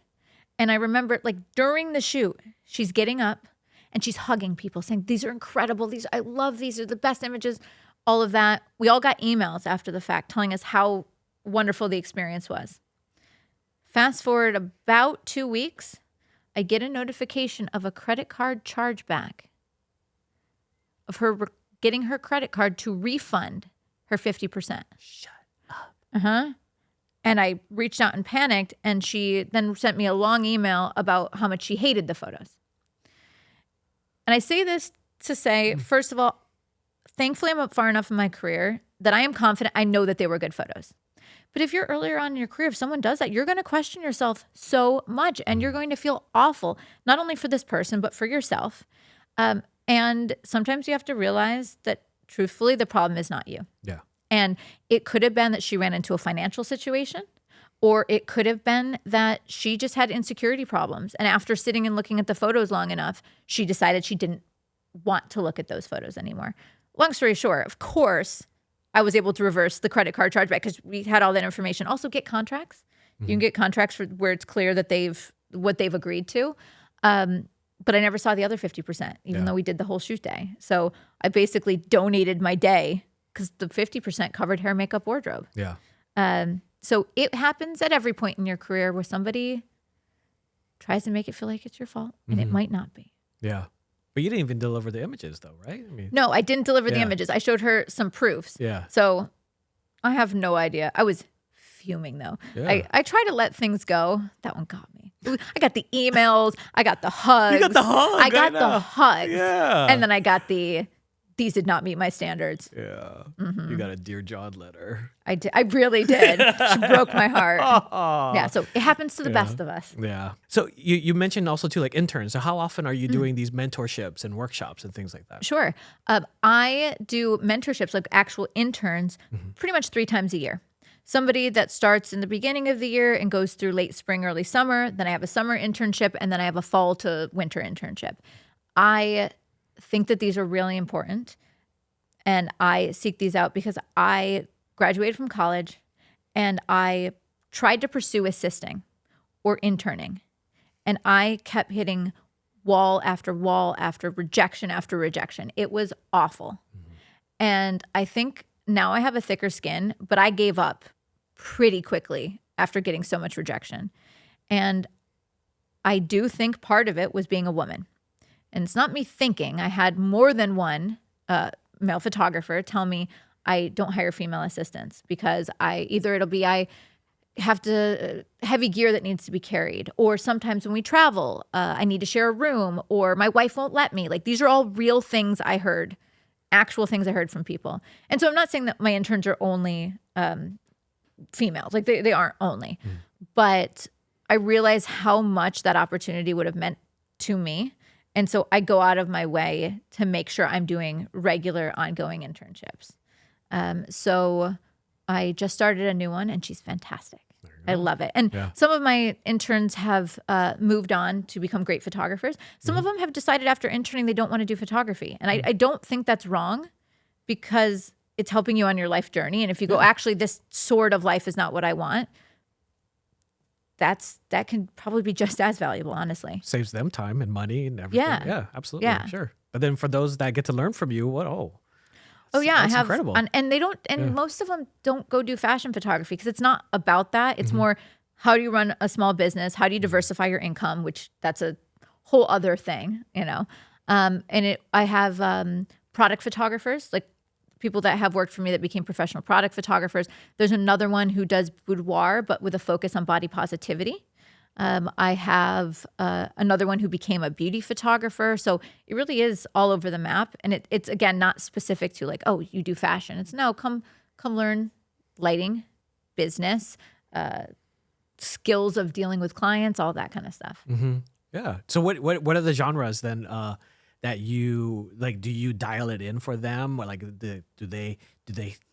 And I remember, like, during the shoot, she's getting up and she's hugging people saying, these are incredible. I love these are the best images, all of that. We all got emails after the fact telling us how wonderful the experience was. Fast forward about 2 weeks, I get a notification of a credit card chargeback of her getting her credit card to refund her 50%. Shut up. And I reached out and panicked, and she then sent me a long email about how much she hated the photos. And I say this to say, first of all, thankfully I'm up far enough in my career that I am confident I know that they were good photos. But if you're earlier on in your career, if someone does that, you're going to question yourself so much, and you're going to feel awful, not only for this person, but for yourself. And sometimes you have to realize that, truthfully, the problem is not you. Yeah. And it could have been that she ran into a financial situation, Or it could have been that she just had insecurity problems. And after sitting and looking at the photos long enough, she decided she didn't want to look at those photos anymore. Long story short, of course, I was able to reverse the credit card chargeback because we had all that information. Also get contracts. You can get contracts for where it's clear that what they've agreed to. But I never saw the other 50%, even though we did the whole shoot day. So I basically donated my day because the 50% covered hair, makeup, wardrobe. Yeah. So it happens at every point in your career where somebody tries to make it feel like it's your fault, and it might not be. Yeah. But you didn't even deliver the images though, right? I mean, No, I didn't deliver the images. I showed her some proofs. Yeah. So I have no idea. I was fuming though. Yeah. I try to let things go. That one got me. I got the emails. I got the hugs. You got the hug. I got the hugs. Yeah. And then I got these did not meet my standards. Yeah. You got a Dear John letter. I did. I really did. She broke my heart. Yeah. So it happens to the best of us. Yeah. So you mentioned also too, like interns. So how often are you doing these mentorships and workshops and things like that? Sure. I do mentorships, like actual interns, pretty much 3 times a year. Somebody that starts in the beginning of the year and goes through late spring, early summer. Then I have a summer internship, and then I have a fall to winter internship. I think that these are really important, and I seek these out because I graduated from college and I tried to pursue assisting or interning, and I kept hitting wall after wall after rejection after rejection. It was awful. And I think now I have a thicker skin, but I gave up pretty quickly after getting so much rejection. And I do think part of it was being a woman. And it's not me thinking. I had more than one male photographer tell me I don't hire female assistants because I have to heavy gear that needs to be carried, or sometimes when we travel, I need to share a room, or my wife won't let me. Like, these are all real things I heard, actual things I heard from people. And so I'm not saying that my interns are only females. Like, they aren't only. But I realize how much that opportunity would have meant to me. And so I go out of my way to make sure I'm doing regular, ongoing internships. So I just started a new one, and she's fantastic. I love it. And some of my interns have moved on to become great photographers. Some of them have decided after interning they don't want to do photography. And I don't think that's wrong, because it's helping you on your life journey. And if you go, actually, this sort of life is not what I want, that can probably be just as valuable, honestly. Saves them time and money and everything. Yeah, absolutely. Yeah. Sure. But then for those that get to learn from you, Oh yeah, that's I have incredible. And they don't, and most of them don't go do fashion photography because it's not about that. It's more, how do you run a small business? How do you diversify your income? Which that's a whole other thing, you know. I have product photographers, like people that have worked for me that became professional product photographers. There's another one who does boudoir, but with a focus on body positivity. I have another one who became a beauty photographer. So it really is all over the map. And it's, again, not specific to like, oh, you do fashion. It's no, come learn lighting, business, skills of dealing with clients, all that kind of stuff. Yeah. So what are the genres then that you like? Do you dial it in for them, or like do they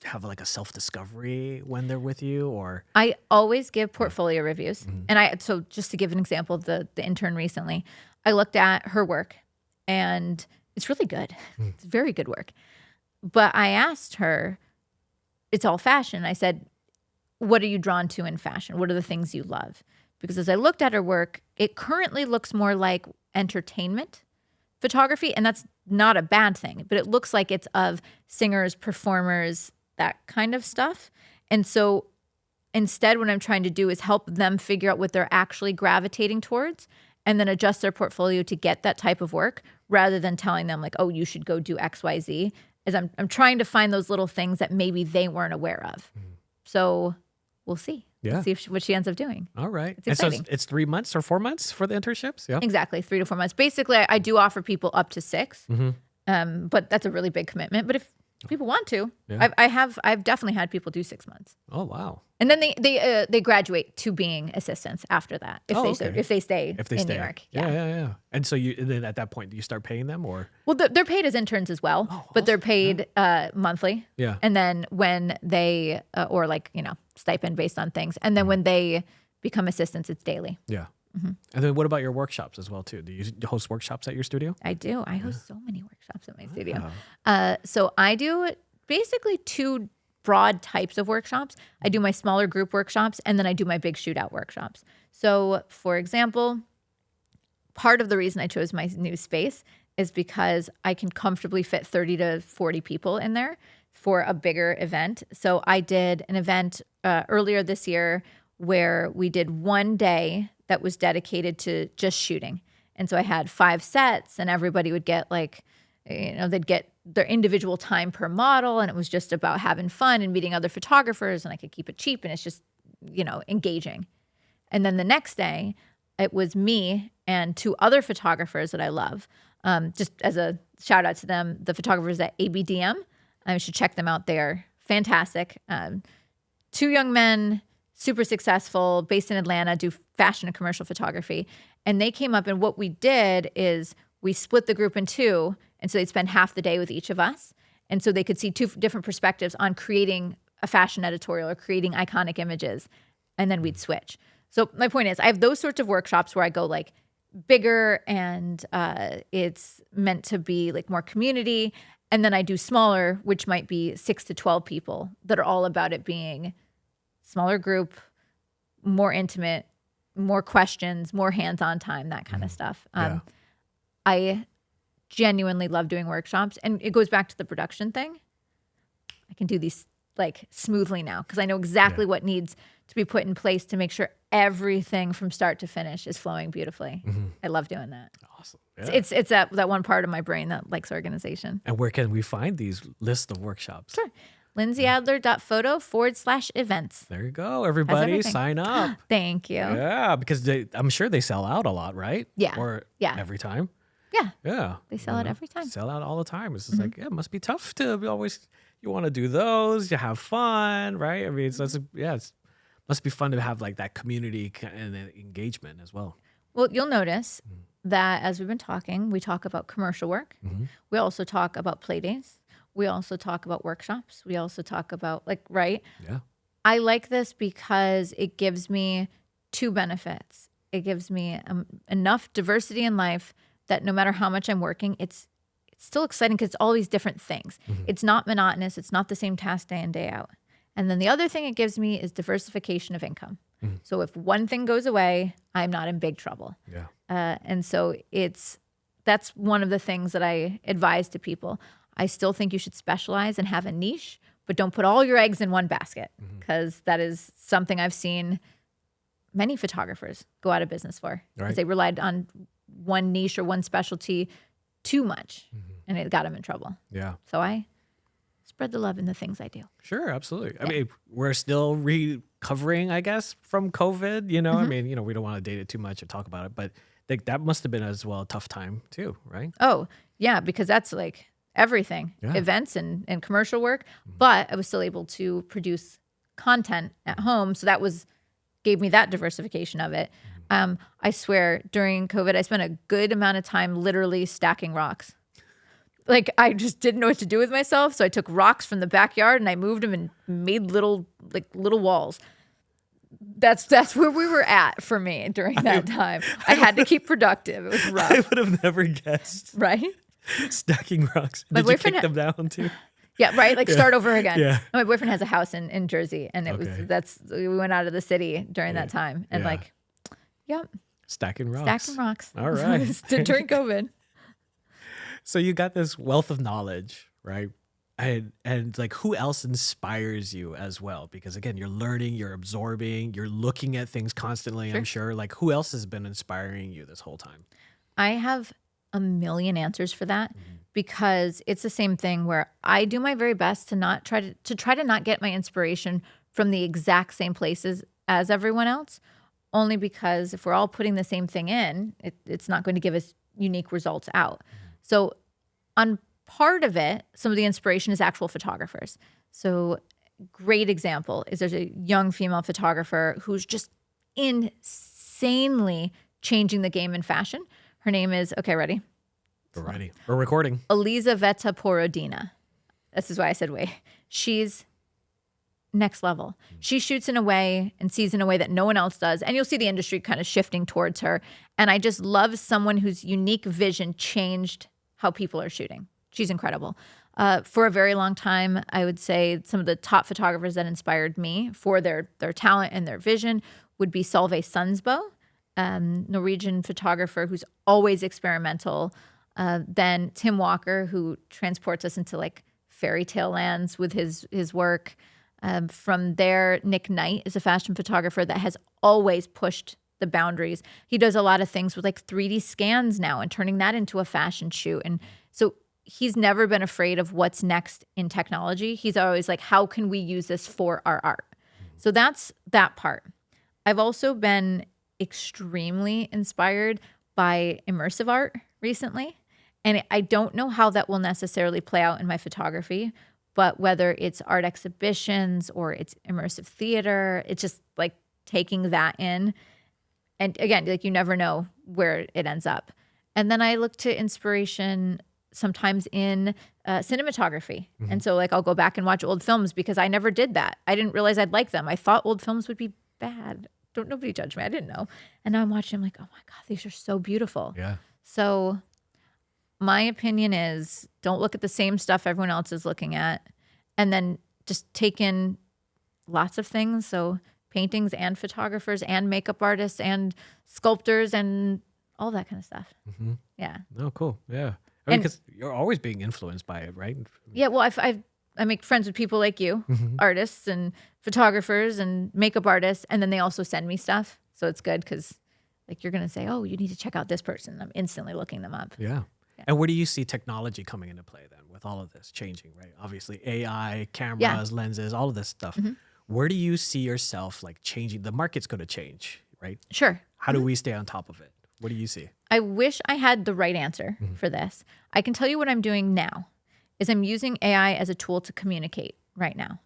have like a self-discovery when they're with you? Or I always give portfolio reviews. And so just to give an example of the intern recently, I looked at her work and it's really good. It's very good work. But I asked her, it's all fashion. I said, what are you drawn to in fashion? What are the things you love? Because as I looked at her work, it currently looks more like entertainment photography, and that's not a bad thing, but it looks like it's of singers, performers, that kind of stuff. And so instead, what I'm trying to do is help them figure out what they're actually gravitating towards and then adjust their portfolio to get that type of work, rather than telling them like, oh, you should go do X, Y, Z. As I'm trying to find those little things that maybe they weren't aware of. So we'll see. Yeah. See what she ends up doing. All right. It's exciting. So it's 3 months or 4 months for the internships? Yeah. Exactly. 3 to 4 months. Basically, I do offer people up to 6. But that's a really big commitment. But if People want to. Yeah. I've definitely had people do 6 months. Oh, wow. And then they graduate to being assistants after that if they stay in New York. Yeah. And so and then at that point, do you start paying them or? Well, they're paid as interns as well, but they're paid monthly. Yeah. And then when they or like stipend based on things, and then when they become assistants, it's daily. Yeah. And then what about your workshops as well too? Do you host workshops at your studio? I do. I host so many workshops at my studio. So I do basically 2 broad types of workshops. I do my smaller group workshops, and then I do my big shootout workshops. So for example, part of the reason I chose my new space is because I can comfortably fit 30 to 40 people in there for a bigger event. So I did an event earlier this year where we did one day that was dedicated to just shooting. And so I had 5 sets, and everybody would get they'd get their individual time per model, and it was just about having fun and meeting other photographers, and I could keep it cheap, and it's just, engaging. And then the next day, it was me and 2 other photographers that I love. Just as a shout out to them, the photographers at ABDM. I should check them out. They're fantastic. 2 young men, super successful, based in Atlanta, do fashion and commercial photography. And they came up, and what we did is we split the group in 2. And so they'd spend half the day with each of us. And so they could see 2 different perspectives on creating a fashion editorial or creating iconic images. And then we'd switch. So my point is, I have those sorts of workshops where I go like bigger, and it's meant to be like more community. And then I do smaller, which might be 6 to 12 people that are all about it being smaller group, more intimate, more questions, more hands-on time, that kind of stuff. I genuinely love doing workshops, and it goes back to the production thing. I can do these like smoothly now because I know exactly what needs to be put in place to make sure everything from start to finish is flowing beautifully. I love doing that. Awesome. Yeah. It's that one part of my brain that likes organization. And where can we find these lists of workshops? Sure. LindsayAdler.photo/events. There you go, everybody. Sign up. Thank you. Yeah, because I'm sure they sell out a lot, right? Yeah. Or every time. Yeah. Yeah. They sell it every time. Sell out all the time. It's just like, it must be tough to be always, you want to do those, you have fun, right? I mean, it must be fun to have like that community and engagement as well. Well, you'll notice that as we've been talking, we talk about commercial work. We also talk about playdays. We also talk about workshops. We also talk about right? Yeah. I like this because it gives me 2 benefits. It gives me enough diversity in life that no matter how much I'm working, it's still exciting because it's all these different things. It's not monotonous. It's not the same task day in, day out. And then the other thing it gives me is diversification of income. So if one thing goes away, I'm not in big trouble. Yeah. And so that's one of the things that I advise to people. I still think you should specialize and have a niche, but don't put all your eggs in one basket, because that is something I've seen many photographers go out of business for, because they relied on one niche or one specialty too much, and it got them in trouble. Yeah. So I spread the love in the things I do. Sure, absolutely. I mean, we're still recovering, I guess, from COVID. I mean, we don't want to date it too much or talk about it, but that must have been as well a tough time too, right? Oh, yeah, because that's like everything, events and commercial work. But I was still able to produce content at home. So that gave me that diversification of it. I swear during COVID, I spent a good amount of time literally stacking rocks. Like I just didn't know what to do with myself. So I took rocks from the backyard and I moved them and made little walls. That's where we were at for me during that time. I had to keep productive. It was rough. I would have never guessed. Right? Stacking rocks. Did you kick them down too? Yeah, right. Like start over again. Yeah. My boyfriend has a house in Jersey, and we went out of the city during that time, and stacking rocks. All right. During COVID. So you got this wealth of knowledge, right? And like, who else inspires you as well? Because again, you're learning, you're absorbing, you're looking at things constantly. I'm sure. Like, who else has been inspiring you this whole time? I have a million answers for that, because it's the same thing where I do my very best to try to not get my inspiration from the exact same places as everyone else, only because if we're all putting the same thing in, it's not going to give us unique results out. So on part of it, some of the inspiration is actual photographers. So great example is there's a young female photographer who's just insanely changing the game in fashion. Her name is, okay, ready? We're ready. We're recording. Elizaveta Porodina. This is why I said wait. She's next level. She shoots in a way and sees in a way that no one else does. And you'll see the industry kind of shifting towards her. And I just love someone whose unique vision changed how people are shooting. She's incredible. For a very long time, I would say some of the top photographers that inspired me for their talent and their vision would be Solveig Sundsbo, Norwegian photographer who's always experimental. Then Tim Walker, who transports us into like fairy tale lands with his work. From there, Nick Knight is a fashion photographer that has always pushed the boundaries. He does a lot of things with like 3D scans now and turning that into a fashion shoot. And so he's never been afraid of what's next in technology. He's always like, how can we use this for our art? So that's that part. I've also been extremely inspired by immersive art recently. And I don't know how that will necessarily play out in my photography, but whether it's art exhibitions or it's immersive theater, it's just like taking that in. And again, like you never know where it ends up. And then I look to inspiration sometimes in cinematography. Mm-hmm. And so like I'll go back and watch old films because I never did that. I didn't realize I'd like them. I thought old films would be bad. Don't nobody judge me. I didn't know. And now I'm watching, I'm like, oh my God, these are so beautiful. Yeah. So my opinion is don't look at the same stuff everyone else is looking at, and then just take in lots of things. So paintings and photographers and makeup artists and sculptors and all that kind of stuff. Mm-hmm. Yeah. Oh, cool. Yeah. I mean, because you're always being influenced by it, right? Yeah. Well, I make friends with people like you, artists and photographers and makeup artists, and then they also send me stuff. So it's good because like you're going to say, oh, you need to check out this person. I'm instantly looking them up. Yeah. And where do you see technology coming into play then with all of this changing, right? Obviously AI, cameras, lenses, all of this stuff. Mm-hmm. Where do you see yourself like changing? The market's going to change, right? Sure. How do we stay on top of it? What do you see? I wish I had the right answer for this. I can tell you what I'm doing now is I'm using AI as a tool to communicate right now.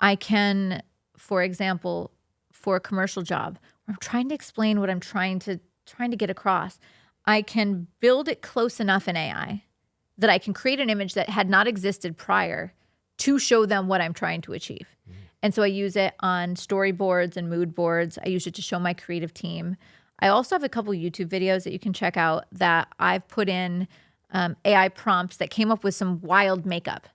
I can, for example, for a commercial job, where I'm trying to explain what I'm trying to get across, I can build it close enough in AI that I can create an image that had not existed prior to show them what I'm trying to achieve. Mm. And so I use it on storyboards and mood boards. I use it to show my creative team. I also have a couple YouTube videos that you can check out that I've put in AI prompts that came up with some wild makeup.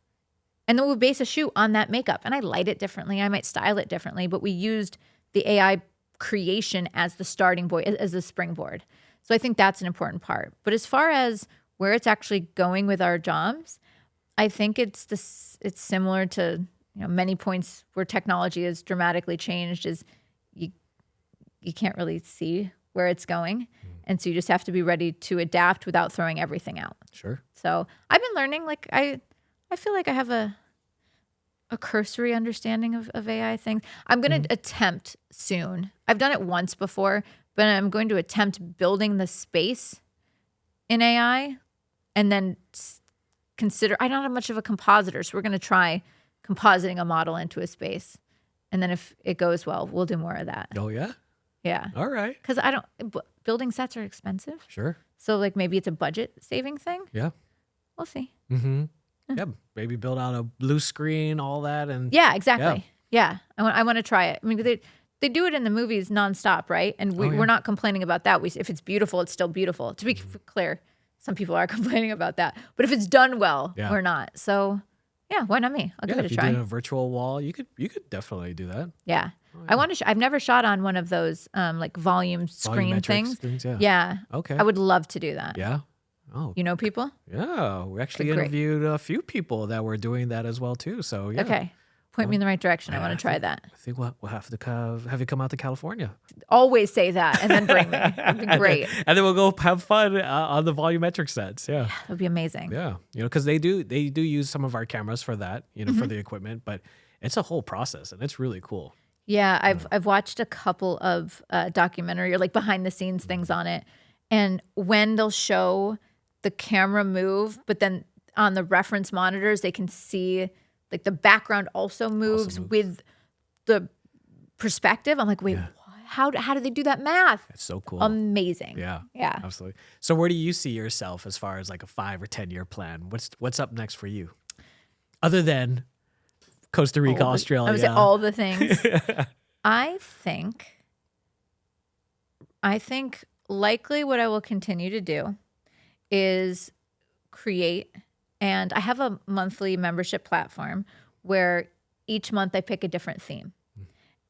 And then we'll base a shoot on that makeup. And I light it differently. I might style it differently. But we used the AI creation as the starting point, as the springboard. So I think that's an important part. But as far as where it's actually going with our jobs, I think it's similar to many points where technology has dramatically changed. Is you can't really see where it's going, and so you just have to be ready to adapt without throwing everything out. Sure. So I've been learning. Like I feel like I have a cursory understanding of AI things. I'm going to attempt soon. I've done it once before. But I'm going to attempt building the space in AI and then consider, I don't have much of a compositor, so we're going to try compositing a model into a space. And then if it goes well, we'll do more of that. Oh, yeah? Yeah. All right. Because building sets are expensive. Sure. So like maybe it's a budget saving thing. Yeah. We'll see. Mm-hmm. Yeah. Maybe build out a blue screen, all that. And yeah, exactly. Yeah. I want to try it. I mean, they do it in the movies nonstop, right? And we're not complaining about that. If it's beautiful, it's still beautiful. To be clear, some people are complaining about that. But if it's done well, we're not. So, yeah, why not me? I'll give it a try. If you did a virtual wall, you could definitely do that. Yeah. I want to. I've never shot on one of those like volume screen things. Yeah. Okay. I would love to do that. Yeah. Oh. You know people? Yeah. We actually interviewed a few people that were doing that as well too. So yeah. Okay. Point me in the right direction. I want to try that. I think we'll have to have you come out to California. Always say that and then bring me. That'd be great. And then we'll go have fun on the volumetric sets. Yeah. That'd be amazing. Yeah. Because they do use some of our cameras for that, for the equipment, but it's a whole process and it's really cool. Yeah. I've watched a couple of documentary or like behind the scenes things on it. And when they'll show the camera move, but then on the reference monitors, they can see like the background also moves with the perspective. I'm like, wait, how do they do that math? It's so cool. Amazing. Yeah. Yeah. Absolutely. So where do you see yourself as far as like a 5 or 10 year plan? What's up next for you? Other than Costa Rica, Australia. I would say all the things. I think likely what I will continue to do is create, and I have a monthly membership platform where each month I pick a different theme.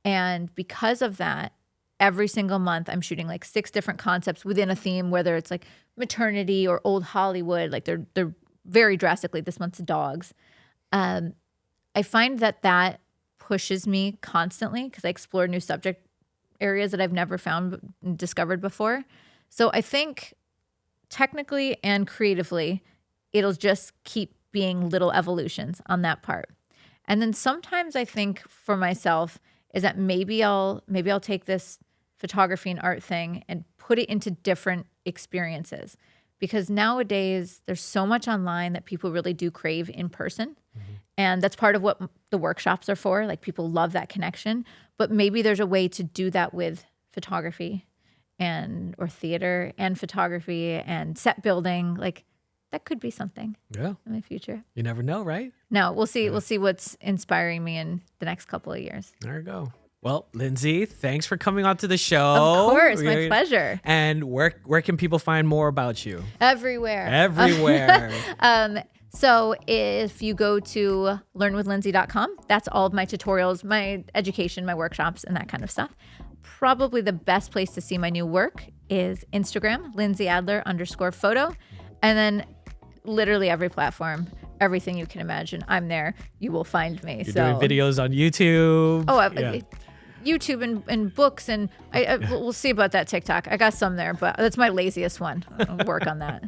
And because of that, every single month I'm shooting like 6 different concepts within a theme, whether it's like maternity or old Hollywood, like they're very drastically, this month's dogs. I find that pushes me constantly because I explore new subject areas that I've never found and discovered before. So I think technically and creatively, it'll just keep being little evolutions on that part. And then sometimes I think for myself is that maybe I'll take this photography and art thing and put it into different experiences, because nowadays there's so much online that people really do crave in person. And that's part of what the workshops are for. Like, people love that connection, but maybe there's a way to do that with photography or theater and photography and set building. Like, that could be something in the future. You never know, right? No, we'll see. We'll see what's inspiring me in the next couple of years. There you go. Well, Lindsay, thanks for coming on to the show. Of course, my pleasure. And where can people find more about you? Everywhere. Everywhere. So if you go to learnwithlindsay.com, that's all of my tutorials, my education, my workshops, and that kind of stuff. Probably the best place to see my new work is Instagram, Lindsay Adler _photo. And then literally every platform, everything you can imagine, I'm there. You will find me. You're doing videos on YouTube. YouTube and books, and we'll see about that TikTok. I got some there, but that's my laziest one. I'll work on that.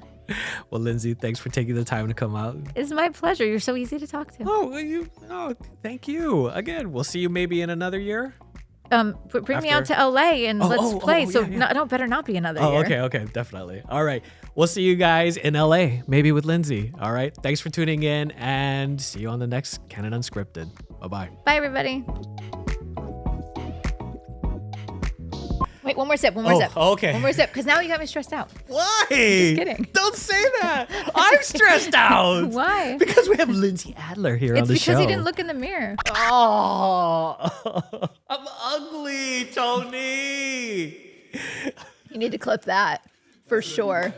Well, Lindsay, thanks for taking the time to come out. It's my pleasure. You're so easy to talk to. Thank you. Again, we'll see you maybe in another year. Bring me out to LA and let's play. Better not be another year. Okay, definitely. All right. We'll see you guys in LA, maybe with Lindsay. All right. Thanks for tuning in, and see you on the next Canon Unscripted. Bye-bye. Bye, everybody. Wait, one more sip. Okay. One more sip, because now you got me stressed out. Why? Just kidding. Don't say that. I'm stressed out. Why? Because we have Lindsay Adler here on the show. It's because you didn't look in the mirror. Oh, I'm ugly, Tony. You need to clip that for sure.